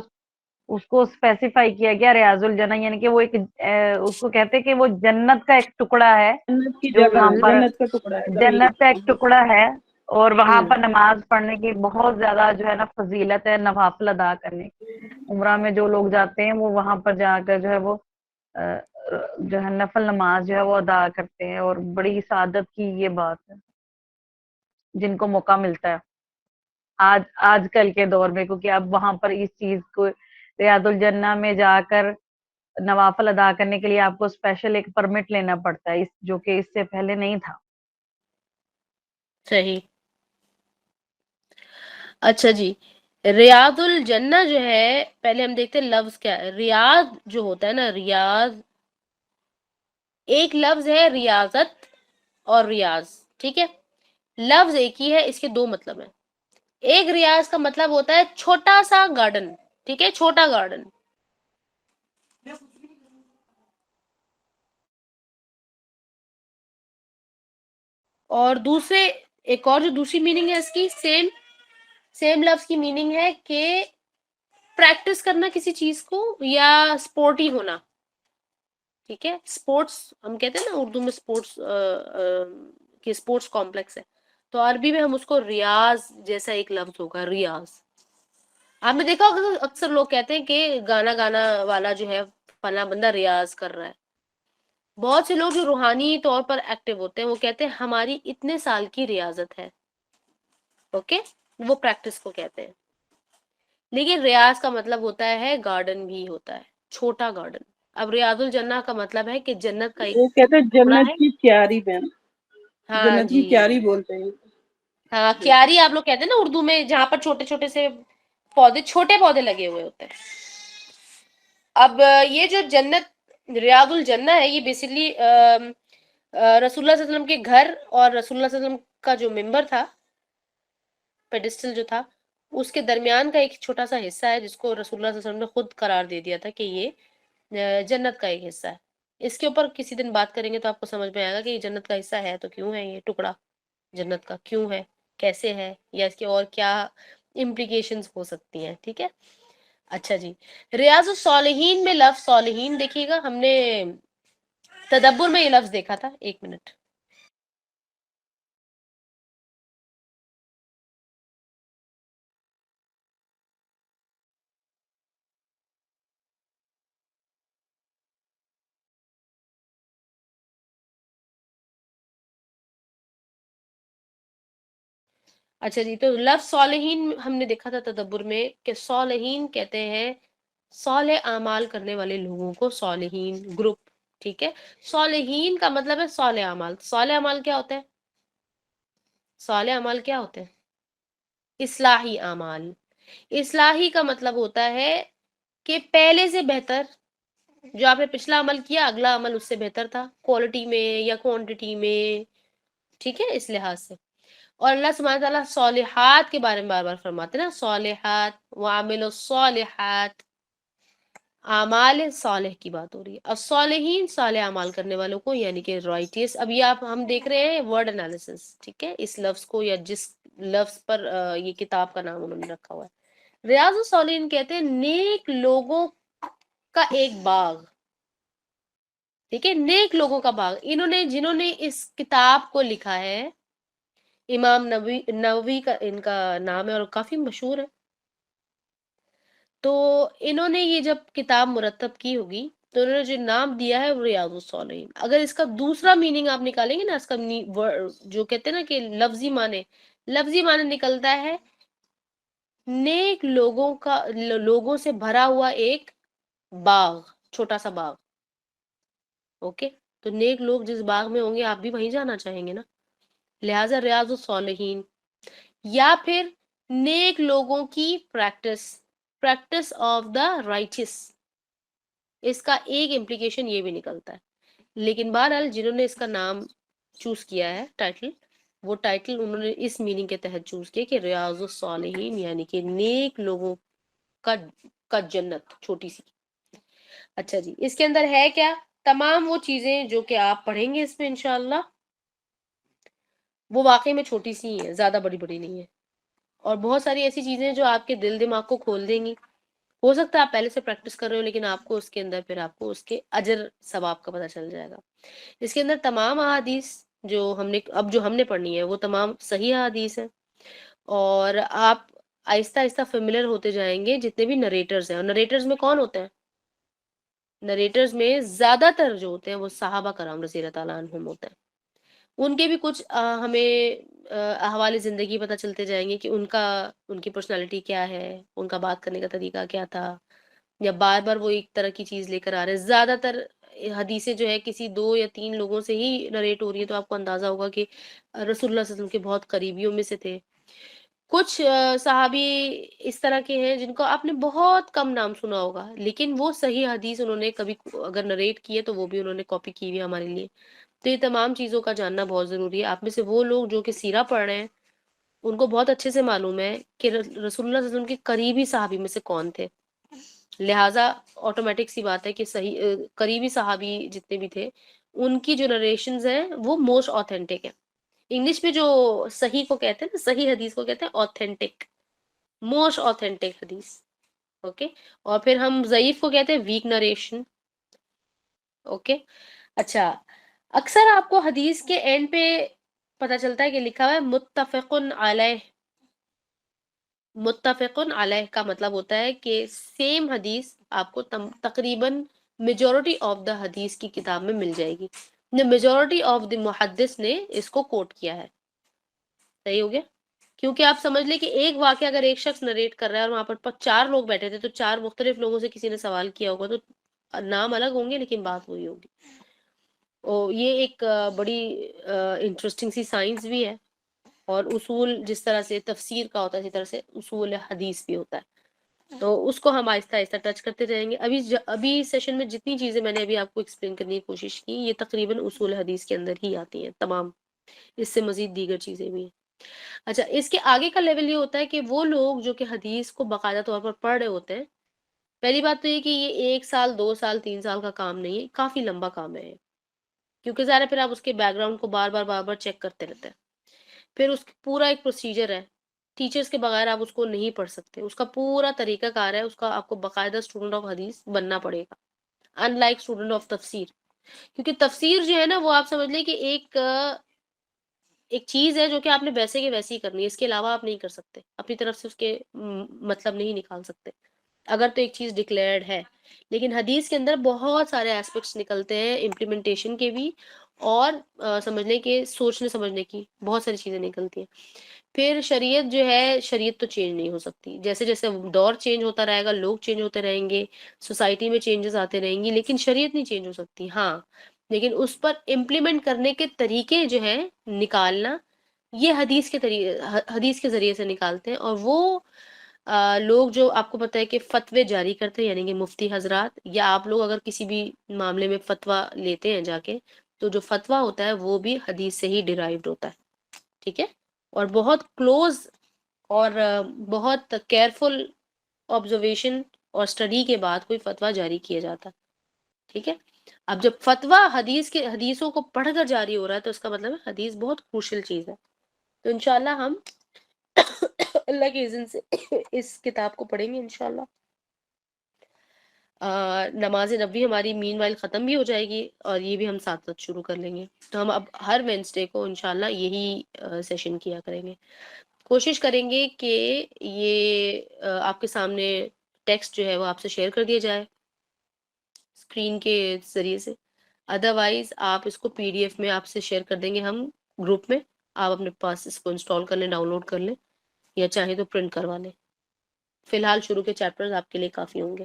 اس کو اسپیسیفائی کیا گیا ریاض الجنہ، یعنی کہ وہ ایک اس کو کہتے ہیں کہ وہ جنت کا ایک ٹکڑا ہے جنت کی جو جگہ وہاں ہے، پر جنت کا ٹکڑا ہے. جنت کا ایک ٹکڑا ہے، اور وہاں ہوں پر نماز پڑھنے کی بہت زیادہ جو ہے نا فضیلت ہے، نوافل ادا کرنے کی. عمرہ میں جو لوگ جاتے ہیں وہ وہاں پر جا کر جو ہے وہ جو ہے نفل نماز جو ہے وہ ادا کرتے ہیں، اور بڑی سعادت کی یہ بات ہے جن کو موقع ملتا ہے آج کل کے دور میں، کیونکہ اب وہاں پر اس چیز کو ریاض الجنہ میں جا کر نوافل ادا کرنے کے لیے آپ کو اسپیشل ایک پرمٹ لینا پڑتا ہے، جو کہ اس سے پہلے نہیں تھا. صحیح. اچھا جی ریاض الجنہ جو ہے، پہلے ہم دیکھتے ہیں لفظ کیا ہے. ریاض جو ہوتا ہے نا، ریاض ایک لفظ ہے ریاضت اور ریاض، ٹھیک ہے. لفظ ایک ہی ہے، اس کے دو مطلب ہیں. ایک ریاض کا مطلب ہوتا ہے چھوٹا سا گارڈن، ٹھیک ہے، چھوٹا گارڈن. اور ایک اور جو دوسری میننگ ہے اس کی، سیم لفظ کی میننگ ہے کہ پریکٹس کرنا کسی چیز کو، یا سپورٹی ہونا. ٹھیک ہے، سپورٹس ہم کہتے ہیں نا اردو میں، سپورٹس کمپلیکس ہے، تو عربی میں ہم اس کو ریاض جیسا ایک لفظ ہوگا، ریاض. آپ نے دیکھا ہوگا اکثر لوگ کہتے ہیں کہ گانا والا جو ہے فلاں بندہ ریاض کر رہا ہے. بہت سے لوگ جو روحانی طور پر ایکٹیو ہوتے ہیں وہ کہتے ہیں ہماری اتنے سال کی ریاضت ہے. اوکے، وہ پریکٹس کو کہتے ہیں. لیکن ریاض کا مطلب ہوتا ہے گارڈن بھی ہوتا ہے، چھوٹا گارڈن. اب ریاض الجنہ کا مطلب ہے کہ جنت کا ایک وہ کہتے ہیں ٹکڑا جنت ہے. کی کیاری بہن، ہاں جنت کی جی، کیاری بولتے ہیں. ہاں کیاری آپ لوگ کہتے ہیں نا اردو میں، جہاں پر چھوٹے چھوٹے سے چھوٹے پودے لگے ہوئے ہوتے ہیں. اب یہ جو جنت ریاض الجنہ ہے، یہ بیسکلی رسول اللہ صلی اللہ علیہ وسلم کے گھر اور رسول اللہ صلی اللہ علیہ وسلم کا جو ممبر تھا، پیڈسٹل جو تھا، اس کے درمیان کا ایک چھوٹا سا حصہ ہے، جس کو رسول اللہ صلی اللہ علیہ وسلم نے خود قرار دے دیا تھا کہ یہ جنت کا ایک حصہ ہے. اس کے اوپر کسی دن بات کریں گے تو آپ کو سمجھ میں آئے گا کہ یہ جنت کا حصہ ہے تو کیوں ہے، یہ ٹکڑا جنت کا کیوں ہے، کیسے ہے، یا اس کے اور کیا امپلیکیشنز ہو سکتی ہیں. ٹھیک ہے. اچھا جی ریاض الصالحین میں لفظ صالحین دیکھیے گا، ہم نے تدبر میں یہ لفظ دیکھا تھا. ایک منٹ. اچھا جی تو لفظ صالحین ہم نے دیکھا تھا تدبر میں کہ صالحین کہتے ہیں صالح اعمال کرنے والے لوگوں کو، صالحین گروپ. ٹھیک ہے، صالحین کا مطلب ہے صالح اعمال. صالح اعمال کیا ہوتے ہیں؟ صالح اعمال کیا ہوتے ہیں؟ اصلاحی اعمال. اصلاحی کا مطلب ہوتا ہے کہ پہلے سے بہتر، جو آپ نے پچھلا عمل کیا اگلا عمل اس سے بہتر تھا، کوالٹی میں یا کوانٹٹی میں. ٹھیک ہے، اس لحاظ سے. اور اللہ سبحانہ تعالیٰ صالحات کے بارے میں بار بار فرماتے ہیں نا، صالحات وعاملوا الصالحات، اعمال صالح کی بات ہو رہی ہے. الصالحین صالح اعمال کرنے والوں کو، یعنی کہ رائٹیس. ابھی ہم دیکھ رہے ہیں ورڈ انالیسس، ٹھیک ہے، اس لفظ کو یا جس لفظ پر یہ کتاب کا نام انہوں نے رکھا ہوا ہے. ریاض الصالحین کہتے ہیں نیک لوگوں کا ایک باغ. ٹھیک ہے، نیک لوگوں کا باغ. جنہوں نے اس کتاب کو لکھا ہے، امام نووی کا ان کا نام ہے اور کافی مشہور ہے. تو انہوں نے یہ جب کتاب مرتب کی ہوگی تو انہوں نے جو نام دیا ہے وہ ریاض الصالحین. اگر اس کا دوسرا میننگ آپ نکالیں گے نا، اس کا جو کہتے ہیں نا کہ لفظی معنی نکلتا ہے نیک لوگوں سے بھرا ہوا ایک باغ، چھوٹا سا باغ. اوکے، تو نیک لوگ جس باغ میں ہوں گے آپ بھی وہیں جانا چاہیں گے نا، لہٰذا ریاض الصالحین. یا پھر نیک لوگوں کی پریکٹس آف دا رائٹس، اس کا ایک امپلیکیشن یہ بھی نکلتا ہے. لیکن بہرحال جنہوں نے اس کا نام چوز کیا ہے ٹائٹل، وہ ٹائٹل انہوں نے اس میننگ کے تحت چوز کیا کہ ریاض الصالحین، یعنی کہ نیک لوگوں کا جنت چھوٹی سی. اچھا جی، اس کے اندر ہے کیا؟ تمام وہ چیزیں جو کہ آپ پڑھیں گے اس میں انشاءاللہ وہ واقعی میں چھوٹی سی ہی ہیں، زیادہ بڑی بڑی نہیں ہیں، اور بہت ساری ایسی چیزیں جو آپ کے دل دماغ کو کھول دیں گی. ہو سکتا ہے آپ پہلے سے پریکٹس کر رہے ہو، لیکن آپ کو اس کے اندر پھر آپ کو اس کے اجر ثواب کا پتہ چل جائے گا. اس کے اندر تمام احادیث جو ہم نے پڑھنی ہے وہ تمام صحیح احادیث ہیں، اور آپ آہستہ آہستہ فیملیئر ہوتے جائیں گے جتنے بھی نریٹرز ہیں. اور نریٹرز میں کون ہوتے ہیں؟ نریٹرز میں زیادہ تر جو ہوتے ہیں وہ صحابہ کرام رضی اللہ تعالیٰ عنہم ہوتے ہیں. ان کے بھی کچھ ہمیں احوال زندگی پتہ چلتے جائیں گے کہ ان کی پرسنالٹی کیا ہے، ان کا بات کرنے کا طریقہ کیا تھا، یا بار بار وہ ایک طرح کی چیز لے کر آ رہے ہیں. زیادہ تر حدیثیں جو ہے کسی 2 یا 3 لوگوں سے ہی نریٹ ہو رہی ہے، تو آپ کو اندازہ ہوگا کہ رسول اللہ صلی اللہ علیہ وسلم کے بہت قریبیوں میں سے تھے. کچھ صحابی اس طرح کے ہیں جن کو آپ نے بہت کم نام سنا ہوگا، لیکن وہ صحیح حدیث انہوں نے کبھی اگر نریٹ کی ہے تو وہ بھی انہوں نے کاپی کی ہوئی ہے ہمارے لیے. تو یہ تمام چیزوں کا جاننا بہت ضروری ہے. آپ میں سے وہ لوگ جو کہ سیرہ پڑھ رہے ہیں ان کو بہت اچھے سے معلوم ہے کہ رسول اللہ صلی اللہ علیہ وسلم کے قریبی صحابی میں سے کون تھے. لہٰذا آٹومیٹک سی بات ہے کہ صحیح قریبی صحابی جتنے بھی تھے ان کی جو نریشنز ہیں وہ موسٹ آتھینٹک ہیں. انگلش میں جو صحیح کو کہتے ہیں نا، صحیح حدیث کو کہتے ہیں آتھینٹک، موسٹ آتھینٹک حدیث. اوکے. اور پھر ہم ضعیف کو کہتے ہیں ویک نریشن. اوکے. اچھا، اکثر آپ کو حدیث کے اینڈ پہ پتہ چلتا ہے کہ لکھا ہوا ہے متفقن علیہ. متفقن علیہ کا مطلب ہوتا ہے کہ سیم حدیث آپ کو تقریباً میجورٹی آف دا حدیث کی کتاب میں مل جائے گی. میجورٹی آف دی محدث نے اس کو کوٹ کیا ہے. صحیح ہو گیا؟ کیونکہ آپ سمجھ لیں کہ ایک واقعہ اگر ایک شخص نریٹ کر رہا ہے اور وہاں پر 4 لوگ بیٹھے تھے، تو 4 مختلف لوگوں سے کسی نے سوال کیا ہوگا، تو نام الگ ہوں گے لیکن بات وہی ہوگی. یہ ایک بڑی انٹرسٹنگ سی سائنس بھی ہے. اور اصول جس طرح سے تفسیر کا ہوتا ہے اسی طرح سے اصول حدیث بھی ہوتا ہے. تو اس کو ہم آہستہ آہستہ ٹچ کرتے جائیں گے. ابھی سیشن میں جتنی چیزیں میں نے ابھی آپ کو ایکسپلین کرنے کی کوشش کی یہ تقریباً اصول حدیث کے اندر ہی آتی ہیں تمام. اس سے مزید دیگر چیزیں بھی ہیں. اچھا، اس کے آگے کا لیول یہ ہوتا ہے کہ وہ لوگ جو کہ حدیث کو باقاعدہ طور پر پڑھ رہے ہوتے ہیں. پہلی بات تو یہ کہ یہ 1 سال 2 سال 3 سال کا کام نہیں ہے، کافی لمبا کام ہے. کیونکہ ظاہر ہے پھر آپ اس کے بیک گراؤنڈ کو بار بار چیک کرتے رہتے ہیں. پھر اس پورا ایک پروسیجر ہے. ٹیچرز کے بغیر آپ اس کو نہیں پڑھ سکتے. اس کا پورا طریقہ کار ہے، اس کا آپ کو باقاعدہ اسٹوڈنٹ آف حدیث بننا پڑے گا، ان لائک اسٹوڈنٹ آف تفسیر. کیونکہ تفسیر جو ہے نا وہ آپ سمجھ لیں کہ ایک چیز ہے جو کہ آپ نے ویسے کے ویسے ہی کرنی ہے. اس کے علاوہ آپ نہیں کر سکتے، اپنی طرف سے اس کے مطلب نہیں نکال سکتے اگر تو ایک چیز ڈکلیئرڈ ہے. لیکن حدیث کے اندر بہت سارے ایسپیکٹس نکلتے ہیں امپلیمنٹیشن کے بھی، اور سمجھنے کے سوچنے سمجھنے کی بہت ساری چیزیں نکلتی ہیں. پھر شریعت جو ہے، شریعت تو چینج نہیں ہو سکتی. جیسے جیسے دور چینج ہوتا رہے گا، لوگ چینج ہوتے رہیں گے، سوسائٹی میں چینجز آتے رہیں گی، لیکن شریعت نہیں چینج ہو سکتی. ہاں، لیکن اس پر امپلیمنٹ کرنے کے طریقے جو ہیں نکالنا، یہ حدیث کے ذریعے سے نکالتے ہیں. اور وہ لوگ جو آپ کو پتہ ہے کہ فتوے جاری کرتے ہیں، یعنی کہ مفتی حضرات، یا آپ لوگ اگر کسی بھی معاملے میں فتویٰ لیتے ہیں جا کے، تو جو فتویٰ ہوتا ہے وہ بھی حدیث سے ہی ڈیرائیوڈ ہوتا ہے. ٹھیک ہے. اور بہت کلوز اور بہت کیئرفل آبزرویشن اور اسٹڈی کے بعد کوئی فتویٰ جاری کیا جاتا. ٹھیک ہے. اب جب فتویٰ حدیثوں کو پڑھ کر جاری ہو رہا ہے تو اس کا مطلب ہے حدیث بہت کروشل چیز ہے. تو انشاءاللہ ہم اللہ کے اذن سے اس کتاب کو پڑھیں گے انشاءاللہ. نماز نبی ہماری مین وائل ختم بھی ہو جائے گی اور یہ بھی ہم ساتھ ساتھ شروع کر لیں گے. تو ہم اب ہر وینسڈے کو انشاءاللہ یہی سیشن کیا کریں گے. کوشش کریں گے کہ یہ آپ کے سامنے ٹیکسٹ جو ہے وہ آپ سے شیئر کر دیا جائے اسکرین کے ذریعے سے. ادروائز آپ اس کو PDF میں آپ سے شیئر کر دیں گے ہم گروپ میں. آپ اپنے پاس اس کو انسٹال کر لیں، ڈاؤن لوڈ کر لیں، یا چاہیں تو پرنٹ کروا لیں. فی الحال شروع کے چیپٹرز آپ کے لیے کافی ہوں گے.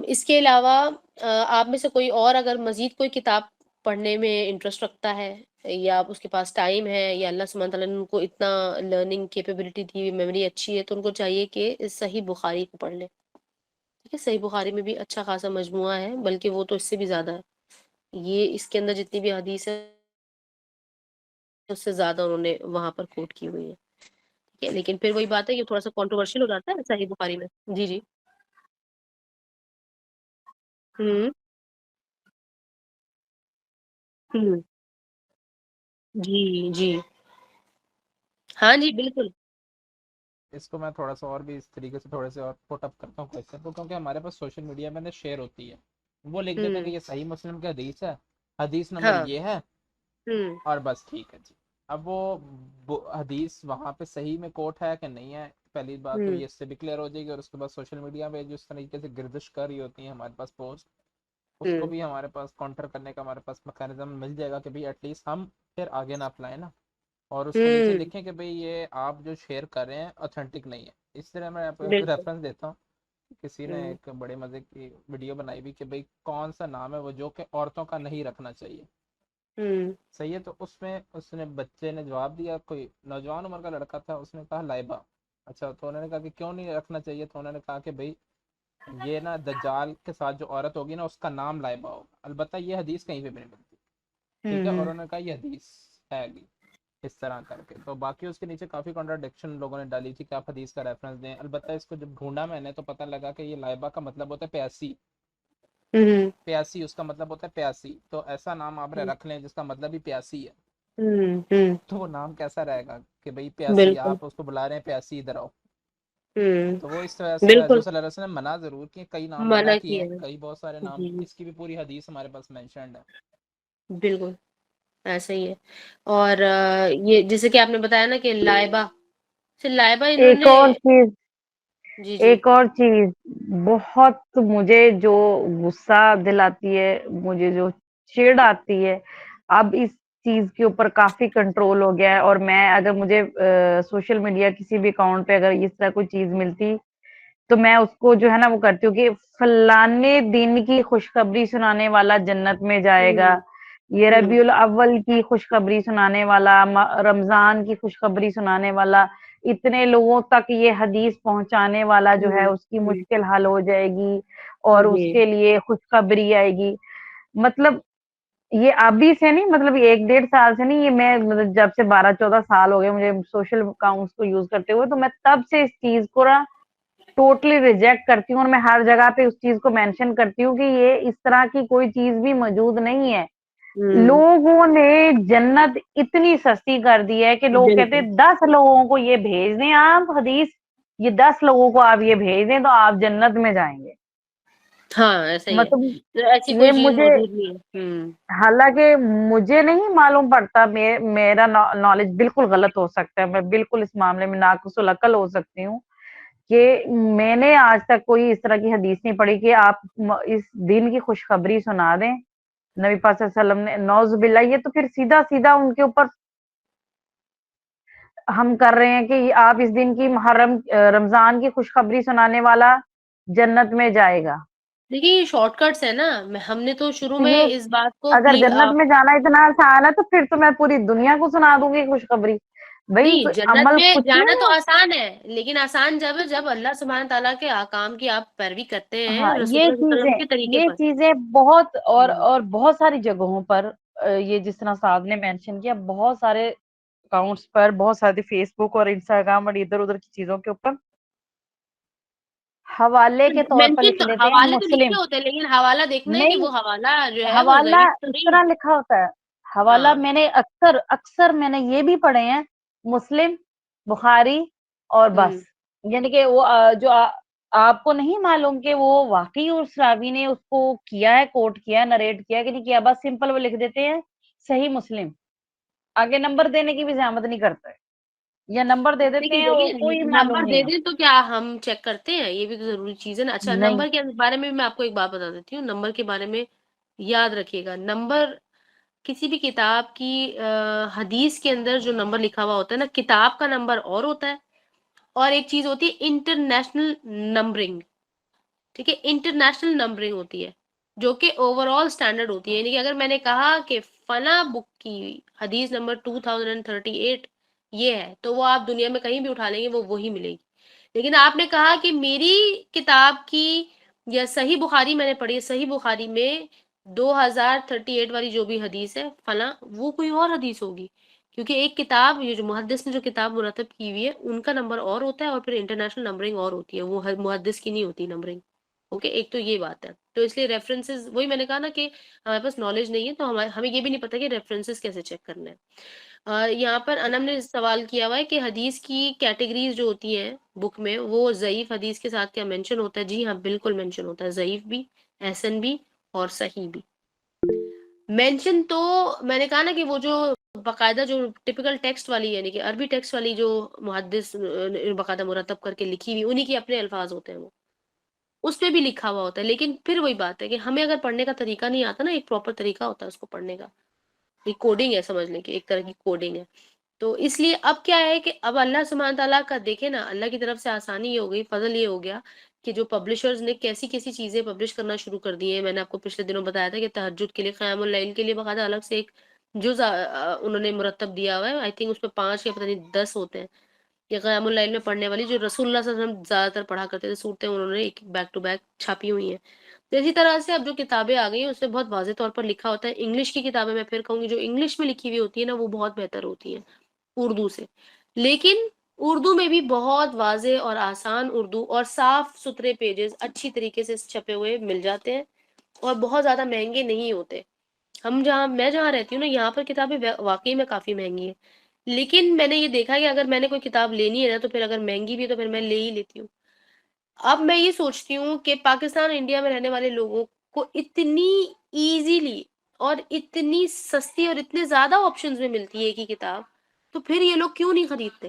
اس کے علاوہ آپ میں سے کوئی اور اگر مزید کوئی کتاب پڑھنے میں انٹرسٹ رکھتا ہے، یا اس کے پاس ٹائم ہے، یا اللہ سبحانہ تعالیٰ نے ان کو اتنا لرننگ کیپیبلٹی دی، میموری اچھی ہے، تو ان کو چاہیے کہ صحیح بخاری کو پڑھ لیں. ٹھیک ہے. صحیح بخاری میں بھی اچھا خاصا مجموعہ ہے، بلکہ وہ تو اس سے بھی زیادہ ہے. یہ اس کے اندر جتنی بھی حدیث ہے، اس سے زیادہ انہوں نے وہاں پر کوٹ کی ہوئی ہے، ٹھیک ہے، لیکن پھر وہی بات ہے کہ تھوڑا سا کنٹروورشل ہو جاتا ہے صحیح بخاری میں. جی جی. ہوں ہوں. جی جی. ہاں جی بالکل. اس کو میں تھوڑا سا اور بھی اس طریقے سے تھوڑے سے اور پٹ اپ کرتا ہوں کوشچن کو، کیونکہ ہمارے پاس سوشل میڈیا میں شیئر ہوتی ہے، وہ لکھ دیتے ہیں کہ ہوں. یہ صحیح مسلم کی حدیث ہے، حدیث نمبر ہاں. یہ ہے، ہوں. اور بس ٹھیک ہے جی. اب وہ حدیث وہاں پہ صحیح میں کوٹ ہے کہ نہیں ہے، پہلی بات تو ہوں. یہ اس سے بھی کلیئر ہو جائے گی، اور اس کے بعد سوشل میڈیا پہ جس طریقے سے گردش کر رہی ہوتی ہیں ہمارے پاس پوسٹ، اس کو ہوں. بھی ہمارے پاس کاؤنٹر کرنے کا ہمارے پاس میکانزم مل جائے گا کہ بھائی ایٹ لیسٹ ہم پھر آگے نہ اپلائیں نا، اور اس کے نیچے ہوں. لکھیں کہ بھئی یہ آپ جو شیئر کر رہے ہیں اوتھینٹک نہیں ہے. اس طرح میں آپ کو ایک بالکل. ریفرنس دیتا ہوں، کسی نے ہوں. ایک بڑے مزے کی ویڈیو بنائی بھی کہ بھئی کون سا نام ہے وہ جو کہ عورتوں کا نہیں رکھنا چاہیے. ہوں. صحیح ہے، تو اس میں اس نے بچے نے جواب دیا، کوئی نوجوان عمر کا لڑکا تھا، اس نے کہا لائبہ. اچھا، تو انہوں نے کہا کہ کیوں نہیں رکھنا چاہیے، تو انہوں نے کہا کہ بھئی یہ نا دجال کے ساتھ جو عورت ہوگی نا اس کا نام لائبہ ہوگا. البتہ یہ حدیث کہیں پہ بھی نہیں ملتی، ٹھیک ہے، اور ہوں. انہوں نے کہا یہ حدیث ہے بھی اس طرح کر کے. تو باقی اس کے نیچے کافی کنٹراڈکشن لوگوں نے ڈالی تھی کہ آپ حدیث کا ریفرنس دیں. البتہ اس کو جب ڈھونڈا میں نے تو پتہ لگا کہ یہ لائبہ کا مطلب ہوتا ہے پیاسی. ہوں. پیاسی اس کا مطلب ہوتا ہے پیاسی. تو ایسا نام آپ نے رکھ لیں جس کا مطلب ہی پیاسی ہے، ہوں. ہوں. تو وہ نام کیسا رہے گا کہ بھئی پیاسی، بالکل. آپ اس کو بلا رہے ہیں پیاسی ادھر آؤ. ہوں. تو وہ اس طرح سے بالکل حضور صلی اللہ علیہ وسلم منع ضرور کیے، کئی نام منع منع کیے کیا ہیں، ہے. کئی بہت سارے نام، جی اس کی بھی پوری حدیث ہمارے پاس مینشنڈ ہے. بالکل ایسا ہی ہے. اور یہ جیسے کہ آپ نے بتایا نا کہ لائبہ، لائبہ انہوں ایک نے. اور چیز جی جی. ایک اور چیز بہت مجھے جو غصہ دلاتی ہے، مجھے جو چڑ آتی ہے، اب اس چیز کے اوپر کافی کنٹرول ہو گیا ہے. اور میں اگر مجھے سوشل میڈیا کسی بھی اکاؤنٹ پہ اگر اس طرح کوئی چیز ملتی تو میں اس کو جو ہے نا وہ کرتی ہوں کہ فلانے دن کی خوشخبری سنانے والا جنت میں جائے گا، ہوں. یہ ہوں. ربیع الاول کی خوشخبری سنانے والا، رمضان کی خوشخبری سنانے والا، اتنے لوگوں تک یہ حدیث پہنچانے والا جو ہے ہوں. اس کی ہوں. مشکل حل ہو جائے گی اور اس جی. کے لیے خوشخبری آئے گی. مطلب یہ ابھی سے نہیں، مطلب 1-1.5 سال سے نہیں، یہ میں مطلب جب سے 12-14 سال ہو گئے مجھے سوشل اکاؤنٹس کو یوز کرتے ہوئے، تو میں تب سے اس چیز کو نا ٹوٹلی ریجیکٹ کرتی ہوں، اور میں ہر جگہ پہ اس چیز کو مینشن کرتی ہوں کہ یہ اس طرح کی کوئی چیز بھی موجود نہیں ہے. ہوں. لوگوں نے جنت اتنی سستی کر دی ہے کہ لوگ کہتے بالکل. ہیں 10 لوگوں کو یہ بھیج دیں آپ حدیث، یہ 10 لوگوں کو آپ یہ بھیج دیں تو آپ جنت میں جائیں گے. ہاں ایسا ہی ہے، مطلب تو ایسی یہ کوئی چیز مجھے، موجود نہیں ہے. ہوں. حالانکہ مجھے نہیں معلوم پڑتا، میرا نالج بالکل غلط ہو سکتا ہے، میں بالکل اس معاملے میں ناقص العقل ہو سکتی ہوں، کہ میں نے آج تک کوئی اس طرح کی حدیث نہیں پڑھی کہ آپ اس دن کی خوشخبری سنا دیں نبی پاک صلی اللہ علیہ وسلم نے. نعوذ باللہ، یہ تو پھر سیدھا سیدھا ان کے اوپر ہم کر رہے ہیں کہ آپ اس دن کی محرم رمضان کی خوشخبری سنانے والا جنت میں جائے گا. دیکھیے یہ شارٹ کٹس ہے نا، ہم نے تو شروع تو میں یہ اس بات کو اگر جنت میں جانا اتنا آسان ہے تو پھر تو میں پوری دنیا کو سنا دوں گی خوشخبری. بھائی نہیں، جنت عمل میں کچھ جانا نہیں تو ہے. آسان ہے، لیکن آسان جب اللہ سبحانہ تعالیٰ کے احکام کی آپ پیروی کرتے ہیں ہاں، رسول یہ اللہ صلی اللہ علیہ چیزیں وسلم کے طریقے یہ پر. چیزیں بہت ہوں. اور بہت ساری جگہوں پر یہ جس طرح صاحب نے مینشن کیا، بہت سارے اکاؤنٹس پر، بہت سارے فیس بک اور انسٹاگرام اور ادھر ادھر کی چیزوں کے اوپر حوالے کے طور پر مینشن لکھ تو دیتے ہیں حوالے تو مسلم. لکھے ہوتے ہیں، لیکن حوالہ دیکھنا ہے کہ نہیں، وہ حوالہ جو ہے وہ حوالہ ضعیف تو اس نہیں طرح ہے. لکھا ہوتا ہے. حوالہ ہاں. میں نے اکثر میں نے یہ بھی پڑھے ہیں، مسلم، بخاری اور بس. ہوں. یعنی کہ وہ جو آپ کو نہیں معلوم کہ وہ واقعی اس راوی نے اس کو کیا ہے، کوٹ کیا ہے، نریٹ کیا ہے کہ نہیں کیا، بس سمپل وہ لکھ دیتے ہیں صحیح مسلم، آگے نمبر دینے کی بھی زحمت نہیں کرتے، یا نمبر دے دیتے دیکھیے ہیں وہ کوئی دیکھیے معلوم نمبر نہیں دے ہے. دیں تو کیا ہم چیک کرتے ہیں؟ یہ بھی تو ضروری چیز ہے نا. اچھا، نہیں، نمبر کے بارے میں بھی میں آپ کو ایک بات بتا دیتی ہوں. نمبر کے بارے میں یاد رکھیے گا، نمبر کسی بھی کتاب کی حدیث کے اندر جو نمبر لکھا ہوا ہوتا ہے نا، کتاب کا نمبر اور ہوتا ہے، اور ایک چیز ہوتی ہے انٹرنیشنل نمبرنگ. ٹھیک ہے، انٹرنیشنل نمبرنگ ہوتی ہے جو کہ اوور آل اسٹینڈرڈ ہوتی ہے. یعنی کہ اگر میں نے کہا کہ فلاں بک کی حدیث نمبر 2038 یہ ہے، تو وہ آپ دنیا میں کہیں بھی اٹھا لیں گے وہ وہی ملے گی. لیکن آپ نے کہا کہ میری کتاب کی یا صحیح بخاری میں نے پڑھی ہے، صحیح بخاری میں 2038 والی جو بھی حدیث ہے فلاں، وہ کوئی اور حدیث ہوگی، کیونکہ ایک کتاب یہ جو محدث نے جو کتاب مرتب کی ہوئی ہے ان کا نمبر اور ہوتا ہے اور پھر انٹرنیشنل نمبرنگ اور ہوتی ہے، وہ ہر محدث کی نہیں ہوتی نمبرنگ. اوکے، ایک تو یہ بات ہے. تو اس لیے ریفرنسز، وہی میں نے کہا نا کہ ہمارے پاس نالج نہیں ہے تو ہمیں یہ بھی نہیں پتا کہ ریفرنسز کیسے چیک کرنا ہے. یہاں پر انم نے سوال کیا ہوا ہے کہ حدیث کی کیٹیگریز جو ہوتی ہیں بک میں، وہ ضعیف حدیث کے ساتھ کیا مینشن ہوتا ہے؟ جی ہاں، بالکل مینشن ہوتا ہے، ضعیف بھی، حسن بھی اور صحیح بھی. مینشن تو میں نے کہا نا کہ وہ جو باقاعدہ جو ٹپیکل ٹیکسٹ والی یعنی کہ عربی ٹیکسٹ والی جو محدث باقاعدہ مرتب کر کے لکھی ہوئی انہی کے اپنے الفاظ ہوتے ہیں، وہ اس پہ بھی لکھا ہوا ہوتا ہے. لیکن پھر وہی بات ہے کہ ہمیں اگر پڑھنے کا طریقہ نہیں آتا نا، ایک پراپر طریقہ ہوتا ہے اس کو پڑھنے کا، یہ کوڈنگ ہے، سمجھ لیں کہ ایک طرح کی کوڈنگ ہے. تو اس لیے اب کیا ہے کہ اب اللہ سبحانہ تعالیٰ کا دیکھیں نا، اللہ کی طرف سے آسانی یہ ہو گئی، فضل یہ ہو گیا کہ جو پبلشرز نے کیسی کیسی چیزیں پبلش کرنا شروع کر دی ہیں. میں نے آپ کو پچھلے دنوں بتایا تھا کہ تہجد کے لیے، قیام اللیل کے لیے باقاعدہ الگ سے ایک جز انہوں نے مرتب دیا ہوا ہے. آئی تھنک اس پہ 5 یا پتہ نہیں 10 ہوتے ہیں یہ قیام اللیل میں پڑھنے والی، جو رسول اللہ صلی اللہ علیہ وسلم زیادہ تر پڑھا کرتے تھے صورتیں، انہوں نے ایک بیک ٹو بیک چھاپی ہوئی ہیں. تو اسی طرح سے اب جو کتابیں آ گئی ہیں اس میں بہت واضح طور پر لکھا ہوتا ہے. انگلش کی کتابیں میں پھر کہوں گی جو انگلش میں لکھی ہوئی ہوتی ہے نا وہ بہت بہتر ہوتی ہیں اردو سے. لیکن اردو میں بھی بہت واضح اور آسان اردو اور صاف ستھرے پیجز اچھی طریقے سے چھپے ہوئے مل جاتے ہیں اور بہت زیادہ مہنگے نہیں ہوتے. میں جہاں رہتی ہوں نا یہاں پر کتابیں واقعی میں کافی مہنگی ہیں. لیکن میں نے یہ دیکھا کہ اگر میں نے کوئی کتاب لینی ہے نا تو پھر اگر مہنگی بھی ہے تو پھر میں لے ہی لیتی ہوں. اب میں یہ سوچتی ہوں کہ پاکستان انڈیا میں رہنے والے لوگوں کو اتنی ایزیلی اور اتنی سستی اور اتنے زیادہ آپشنز میں ملتی ہے ایک ہی کتاب، تو پھر یہ لوگ کیوں نہیں خریدتے؟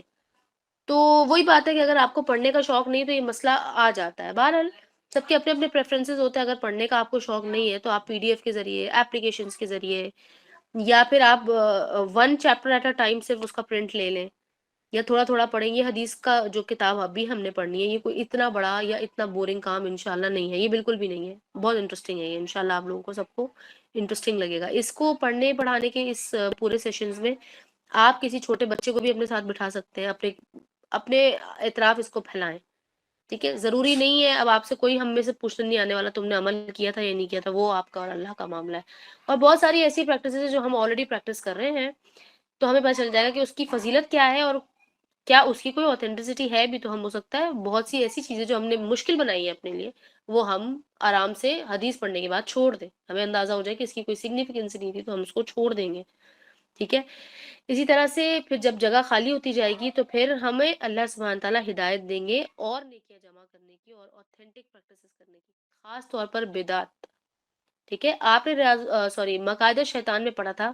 تو وہی بات ہے کہ اگر آپ کو پڑھنے کا شوق نہیں تو یہ مسئلہ آ جاتا ہے. بہرحال سب کے اپنے اپنے پریفرنسز ہوتے ہیں. اگر پڑھنے کا آپ کو شوق نہیں ہے تو آپ PDF کے ذریعے، اپلیکیشنز کے ذریعے، یا پھر آپ 1 چیپٹر ایٹ اے ٹائم صرف اس کا پرنٹ لے لیں یا تھوڑا تھوڑا پڑھیں. یہ حدیث کا جو کتاب ابھی ہم نے پڑھنی ہے یہ کوئی اتنا بڑا یا اتنا بورنگ کام انشاءاللہ نہیں ہے، یہ بالکل بھی نہیں ہے. بہت انٹرسٹنگ ہے یہ، انشاءاللہ آپ لوگوں کو سب کو انٹرسٹنگ لگے گا. اس کو پڑھنے پڑھانے کے اس پورے سیشنز میں آپ کسی چھوٹے بچے کو بھی اپنے ساتھ بٹھا سکتے ہیں، اپنے اطراف اس کو پھیلائیں. ٹھیک ہے، ضروری نہیں ہے اب آپ سے کوئی ہم میں سے پوچھنے نہیں آنے والا تم نے عمل کیا تھا یا نہیں کیا تھا، وہ آپ کا اور اللہ کا معاملہ ہے. اور بہت ساری ایسی پریکٹسز ہیں جو ہم آلریڈی پریکٹس کر رہے ہیں تو ہمیں پتہ چل جائے گا کہ اس کی فضیلت کیا ہے اور کیا اس کی کوئی اوتھینٹسٹی ہے بھی. تو ہم ہو سکتا ہے بہت سی ایسی چیزیں جو ہم نے مشکل بنائی ہے اپنے لیے وہ ہم آرام سے حدیث پڑھنے کے بعد چھوڑ دیں. ہمیں اندازہ ہو جائے کہ اس کی کوئی سگنیفیکینس نہیں تھی تو ہم اس کو چھوڑ دیں گے. ٹھیک ہے، اسی طرح سے پھر جب جگہ خالی ہوتی جائے گی تو پھر ہمیں اللہ سبحانہ تعالیٰ ہدایت دیں گے اور نیکیاں جمع کرنے کی اور اوتھینٹک پریکٹسز کرنے کی، خاص طور پر بدعت. ٹھیک ہے، آپ نے مقاعد شیطان میں پڑھا تھا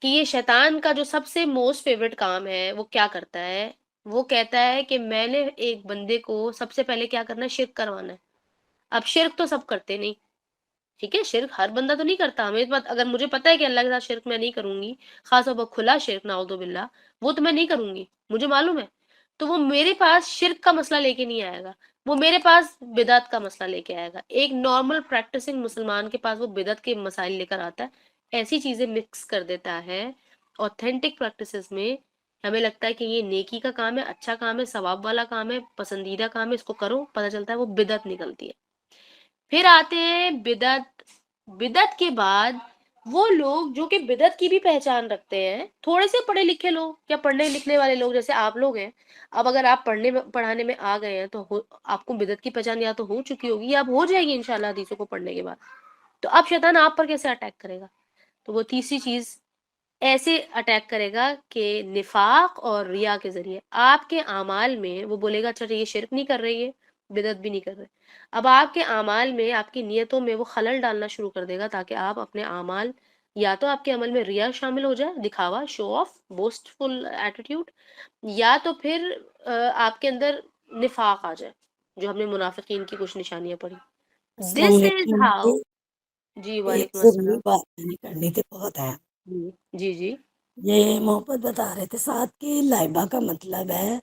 کہ یہ شیطان کا جو سب سے موسٹ فیوریٹ کام ہے وہ کیا کرتا ہے؟ وہ کہتا ہے کہ میں نے ایک بندے کو سب سے پہلے کیا کرنا ہے؟ شرک کروانا ہے. اب شرک تو سب کرتے نہیں، ٹھیک ہے، شرک ہر بندہ تو نہیں کرتا. ہمیں اس بات اگر مجھے پتا ہے کہ اللہ کے ساتھ شرک میں نہیں کروں گی، خاص طور پر کھلا شرک نعوذ باللہ، وہ تو میں نہیں کروں گی، مجھے معلوم ہے. تو وہ میرے پاس شرک کا مسئلہ لے کے نہیں آئے گا، وہ میرے پاس بدعت کا مسئلہ لے کے آئے گا. ایک نارمل پریکٹسنگ مسلمان کے پاس وہ بدعت کے مسائل لے کر آتا ہے، ایسی چیزیں مکس کر دیتا ہے اوتھینٹک پریکٹسز میں. ہمیں لگتا ہے کہ یہ نیکی کا کام ہے، اچھا کام ہے، ثواب والا کام ہے، پسندیدہ کام ہے، اس کو کرو، پتہ چلتا ہے وہ بدعت نکلتی ہے. پھر آتے ہیں بدعت. بدعت کے بعد وہ لوگ جو کہ بدعت کی بھی پہچان رکھتے ہیں، تھوڑے سے پڑھے لکھے لوگ یا پڑھنے لکھنے والے لوگ جیسے آپ لوگ ہیں. اب اگر آپ پڑھانے میں آ گئے ہیں تو آپ کو بدعت کی پہچان یا تو ہو چکی ہوگی یا اب ہو جائے گی انشاءاللہ حدیثوں کو پڑھنے کے بعد. تو اب شیطان آپ پر کیسے اٹیک کرے گا؟ تو وہ تیسری چیز ایسے اٹیک کرے گا کہ نفاق اور ریا کے ذریعے آپ کے اعمال میں وہ بولے گا اچھا یہ شرک نہیں کر رہی ہے، بدعت بھی نہیں کر رہے. اب آپ کے اعمال میں، آپ کی نیتوں میں وہ خلل ڈالنا شروع کر دے گا تاکہ آپ اپنے اعمال، یا تو آپ کے عمل میں ریا شامل ہو جائے، دکھاوا، شو آف، بوسٹ فل ایٹیٹیوڈ، یا تو پھر آپ کے اندر نفاق آ جائے جو ہم نے منافقین کی کچھ نشانیاں پڑھی. السلام دس از علیکم ہاؤ. جی، جی ایک وعلیکم ضروری السلام. بات میں نے کرنی تھی، بہت ہے. جی جی یہ محبت بتا رہے تھے ساتھ کی لائبہ کا مطلب ہے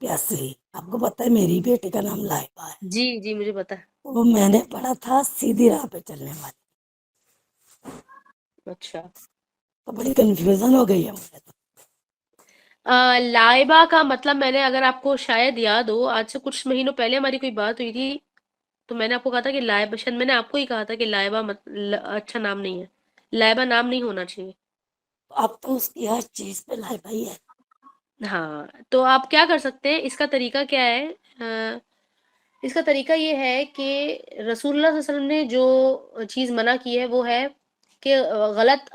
پیاسی. آپ کو پتہ ہے میری بیٹی کا نام لائبہ ہے. جی جی مجھے پتا ہے. وہ میں نے پڑھا تھا سیدھی راہ پہ چلنے والی، اچھا، تو بڑی کنفیوژن ہو گئی ہے مجھے تو. لائبہ کا مطلب میں نے، اگر آپ کو شاید یاد ہو، آج سے کچھ مہینوں پہلے ہماری کوئی بات ہوئی تھی تو میں نے آپ کو کہا تھا کہ لائبہ، شاید میں نے آپ کو ہی کہا تھا کہ لائبہ اچھا نام نہیں ہے، لائبہ نام نہیں ہونا چاہیے. اب تو اس کی ہر چیز پہ لائبہ ہی ہے. ہاں تو آپ کیا کر سکتے ہیں، اس کا طریقہ کیا ہے، اس کا طریقہ یہ ہے کہ رسول اللہ صلی اللہ علیہ وسلم نے جو چیز منع کی ہے وہ ہے کہ غلط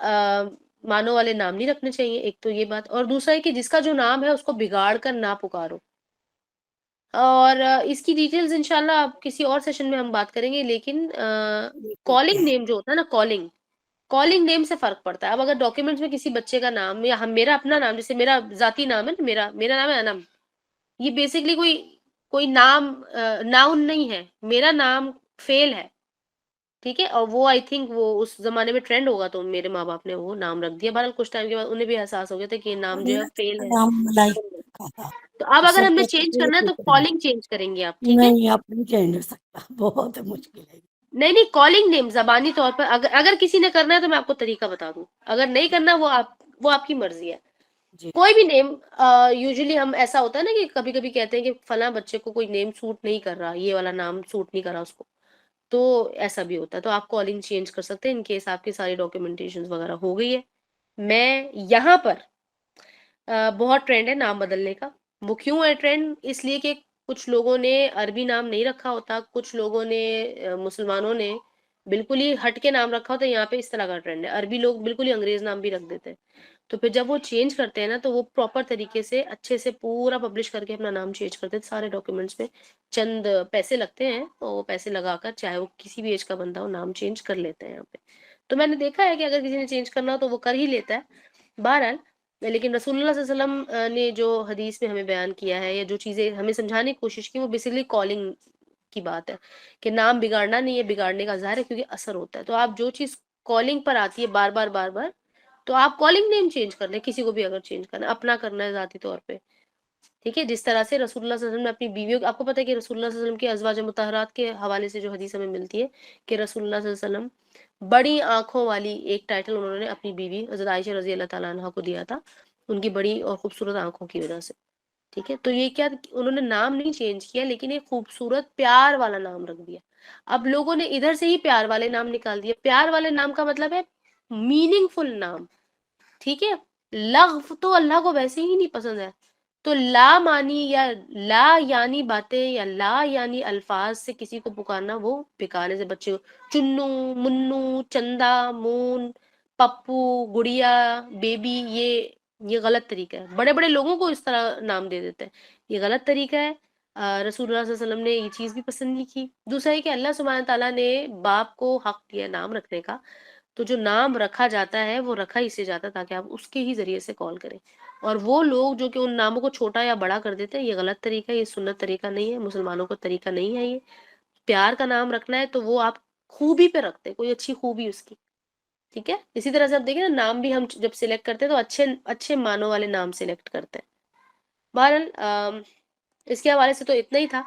معنوں والے نام نہیں رکھنے چاہیے، ایک تو یہ بات، اور دوسرا ہے کہ جس کا جو نام ہے اس کو بگاڑ کر نہ پکارو. اور اس کی ڈیٹیلز انشاءاللہ آپ کسی اور سیشن میں ہم بات کریں گے، لیکن یہ ٹھیک کالنگ ہے. نیم جو ہوتا ہے نا، کالنگ نیم سے فرق پڑتا ہے. اب اگر ڈاکیومنٹس میں کسی بچے کا نام یا میرا اپنا نام، جیسے میرا ذاتی نام ہے نا، میرا نام ہے انم، یہ بیسکلی کوئی نام ناؤن نہیں ہے، میرا نام فیل ہے، ٹھیک ہے. اور وہ آئی تھنک وہ اس زمانے میں ٹرینڈ ہوگا تو میرے ماں باپ نے وہ نام رکھ دیا. بہرحال کچھ ٹائم کے بعد انہیں بھی احساس ہو گیا تھا کہ یہ میں نام نے جو ہے نا فیل کا ہے. نام ملائک رکھا تھا. تو اب تو اگر سب ہم نے کہتے چینج تھے یہ کرنا ہے تو ٹھیک کالنگ چینج کریں گے آپ، ٹھیک ہے. نہیں، آپ نہیں چینج کر سکتا. بہت مشکل ہے. نہیں کالنگ نیم زبانی طور پر اگر کسی نے کرنا ہے تو میں آپ کو طریقہ بتا دوں، اگر نہیں کرنا وہ آپ کی مرضی ہے. جی. کوئی بھی نیم یوزلی ہم ایسا ہوتا ہے نا کہ کبھی کبھی کہتے ہیں کہ فلاں بچے کو کوئی نیم سوٹ نہیں کر رہا، یہ والا نام سوٹ نہیں کر رہا اس کو، تو ایسا بھی ہوتا ہے. تو آپ کالنگ چینج کر سکتے ہیں ان کیس آپ کی ساری ڈاکیومنٹیشن وغیرہ ہو گئی ہے. میں یہاں پر بہت ٹرینڈ ہے نام بدلنے کا. وہ کیوں ہے ٹرینڈ؟ اس لیے کہ کچھ لوگوں نے عربی نام نہیں رکھا ہوتا، کچھ لوگوں نے مسلمانوں نے بالکل ہی ہٹ کے نام رکھا ہوتا ہے. یہاں پہ اس طرح کا ٹرینڈ ہے، عربی لوگ بالکل ہی انگریز نام بھی رکھ دیتے ہیں. تو پھر جب وہ چینج کرتے ہیں نا تو وہ پراپر طریقے سے اچھے سے پورا پبلش کر کے اپنا نام چینج کرتے ہیں سارے ڈاکیومنٹس میں. چند پیسے لگتے ہیں، تو وہ پیسے لگا کر چاہے وہ کسی بھی ایج کا بندہ ہو نام چینج کر لیتے ہیں یہاں پہ. تو میں نے دیکھا ہے کہ اگر کسی نے چینج کرنا ہو تو وہ کر ہی لیتا ہے بہرحال. لیکن رسول اللہ صلی اللہ علیہ وسلم نے جو حدیث میں ہمیں بیان کیا ہے یا جو چیزیں ہمیں سمجھانے کی کوشش کی، وہ بیسکلی کالنگ کی بات ہے کہ نام بگاڑنا نہیں ہے. بگاڑنے کا ظاہر ہے کیونکہ اثر ہوتا ہے. تو آپ جو چیز کالنگ پر آتی ہے بار بار تو آپ کالنگ نیم چینج کر لیں، کسی کو بھی اگر چینج کرنا ہے، اپنا کرنا ہے ذاتی طور پہ، ٹھیک ہے. جس طرح سے رسول اللہ صلی اللہ علیہ وسلم نے اپنی بیویوں، آپ کو پتہ ہے کہ رسول اللہ صلی اللہ علیہ وسلم کے ازواج مطہرات کے حوالے سے جو حدیث ہمیں ملتی ہے کہ رسول اللہ صلی اللہ علیہ وسلم بڑی آنکھوں والی، ایک ٹائٹل انہوں نے اپنی بیوی حضرت عائشہ رضی اللہ تعالیٰ عنہا کو دیا تھا، ان کی بڑی اور خوبصورت آنکھوں کی وجہ سے، ٹھیک ہے. تو یہ کیا انہوں نے نام نہیں چینج کیا، لیکن ایک خوبصورت پیار والا نام رکھ دیا. اب لوگوں نے ادھر سے ہی پیار والے نام نکال دیے. پیار والے نام کا مطلب ہے میننگ فل نام، ٹھیک ہے. لغو تو اللہ کو ویسے ہی نہیں پسند ہے. تو لا معنی یا لا یعنی باتیں یا لا یعنی الفاظ سے کسی کو پکارنا وہ بیکار ہے. بچے کو چنو، منو، چندا، مون، پپو، گڑیا، بیبی، یہ غلط طریقہ ہے. بڑے بڑے لوگوں کو اس طرح نام دے دیتے ہیں، یہ غلط طریقہ ہے. رسول اللہ صلی اللہ علیہ وسلم نے یہ چیز بھی پسند نہیں کی. دوسرا ہے کہ اللہ سبحانہ تعالیٰ نے باپ کو حق دیا نام رکھنے کا، تو جو نام رکھا جاتا ہے وہ رکھا اس سے جاتا ہے تاکہ آپ اس کے ہی ذریعے سے کال کریں. اور وہ لوگ جو کہ ان ناموں کو چھوٹا یا بڑا کر دیتے ہیں، یہ غلط طریقہ ہے، یہ سنت طریقہ نہیں ہے، مسلمانوں کا طریقہ نہیں ہے. یہ پیار کا نام رکھنا ہے تو وہ آپ خوبی پہ رکھتے ہیں، کوئی اچھی خوبی اس کی، ٹھیک ہے. اسی طرح سے آپ دیکھیں نا، نام بھی ہم جب سلیکٹ کرتے ہیں تو اچھے اچھے معنوں والے نام سلیکٹ کرتے ہیں. بہرحال اس کے حوالے سے تو اتنا ہی تھا.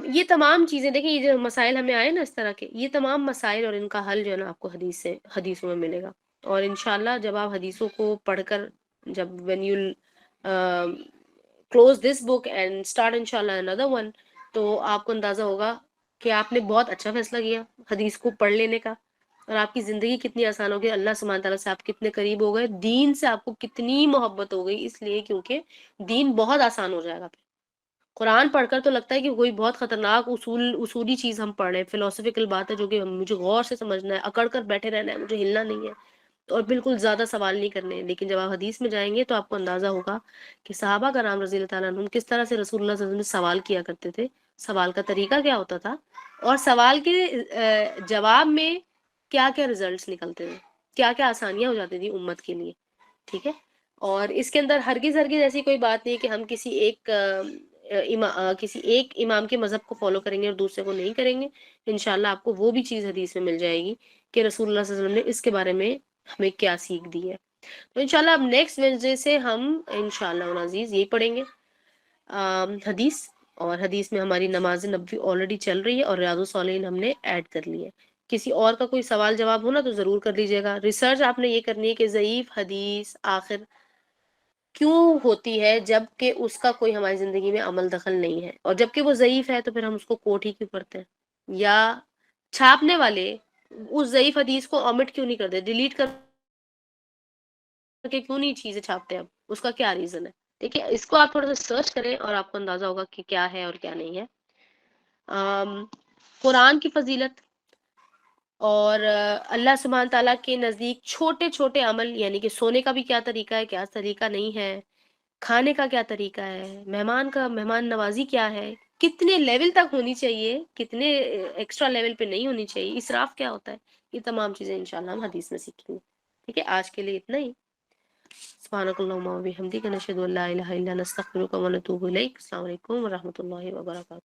یہ تمام چیزیں دیکھیں، یہ جو مسائل ہمیں آئے نا اس طرح کے، یہ تمام مسائل اور ان کا حل جو ہے نا آپ کو حدیثوں میں ملے گا. اور انشاءاللہ جب آپ حدیثوں کو پڑھ کر، جب when you'll close this book and start انشاءاللہ another one، تو آپ کو اندازہ ہوگا کہ آپ نے بہت اچھا فیصلہ کیا حدیث کو پڑھ لینے کا، اور آپ کی زندگی کتنی آسان ہو گئی. اللہ سبحانہ تعالیٰ سے آپ کتنے قریب ہو گئے، دین سے آپ کو کتنی محبت ہو گئی، اس لیے کیونکہ دین بہت آسان ہو جائے گا. قرآن پڑھ کر تو لگتا ہے کہ کوئی بہت خطرناک اصولی چیز ہم پڑھ رہے ہیں، فلسفیکل بات ہے جو کہ مجھے غور سے سمجھنا ہے، اکڑ کر بیٹھے رہنا ہے، مجھے ہلنا نہیں ہے، اور بالکل زیادہ سوال نہیں کرنے ہیں. لیکن جب آپ حدیث میں جائیں گے تو آپ کو اندازہ ہوگا کہ صحابہ کرام رضی اللہ تعالیٰ عنہم کس طرح سے رسول اللہ صلی اللہ علیہ وسلم سے سوال کیا کرتے تھے، سوال کا طریقہ کیا ہوتا تھا، اور سوال کے جواب میں کیا کیا ریزلٹس نکلتے تھے، کیا کیا آسانیاں ہو جاتی تھی امت کے لیے، ٹھیک ہے. اور اس کے اندر ہرگز ایسی کوئی بات نہیں کہ ہم کسی ایک امام کے مذہب کو فالو کریں گے اور دوسرے کو نہیں کریں گے. انشاءاللہ آپ کو وہ بھی چیز حدیث میں مل جائے گی کہ رسول اللہ صلی اللہ علیہ وسلم نے اس کے بارے میں ہمیں کیا سیکھ دی ہے. تو انشاءاللہ اب نیکسٹ وینسڈے سے ہم انشاءاللہ عزیز یہی پڑھیں گے حدیث. اور حدیث میں ہماری نماز نبوی آلریڈی چل رہی ہے اور ریاض الصالحین ہم نے ایڈ کر لی ہے. کسی اور کا کوئی سوال جواب ہونا تو ضرور کر لیجیے گا. ریسرچ آپ نے یہ کرنی ہے کہ ضعیف حدیث آخر کیوں ہوتی ہے جب کہ اس کا کوئی ہماری زندگی میں عمل دخل نہیں ہے، اور جب کہ وہ ضعیف ہے تو پھر ہم اس کو کوٹ ہی کیوں کرتے ہیں، یا چھاپنے والے اس ضعیف حدیث کو omit کیوں نہیں کرتے، ڈیلیٹ کر کہ کیوں نہیں چیزیں چھاپتے اب، اس کا کیا ریزن ہے؟ ٹھیک ہے، اس کو آپ تھوڑا سا سرچ کریں اور آپ کو اندازہ ہوگا کہ کیا ہے اور کیا نہیں ہے۔ قرآن کی فضیلت اور اللہ سبحانہ تعالیٰ کے نزدیک چھوٹے چھوٹے عمل، یعنی کہ سونے کا بھی کیا طریقہ ہے، کیا طریقہ نہیں ہے، کھانے کا کیا طریقہ ہے، مہمان نوازی کیا ہے، کتنے لیول تک ہونی چاہیے، کتنے ایکسٹرا لیول پہ نہیں ہونی چاہیے، اسراف کیا ہوتا ہے، یہ تمام چیزیں انشاءاللہ ہم حدیث میں سیکھیں گے۔ ٹھیک ہے، آج کے لیے اتنا ہی۔ سبحانک اللہم و بحمدک، نشہد ان لا الہ الا انت، نستغفرک و نتوب الیک۔ السلام علیکم ورحمۃ اللہ وبرکاتہ۔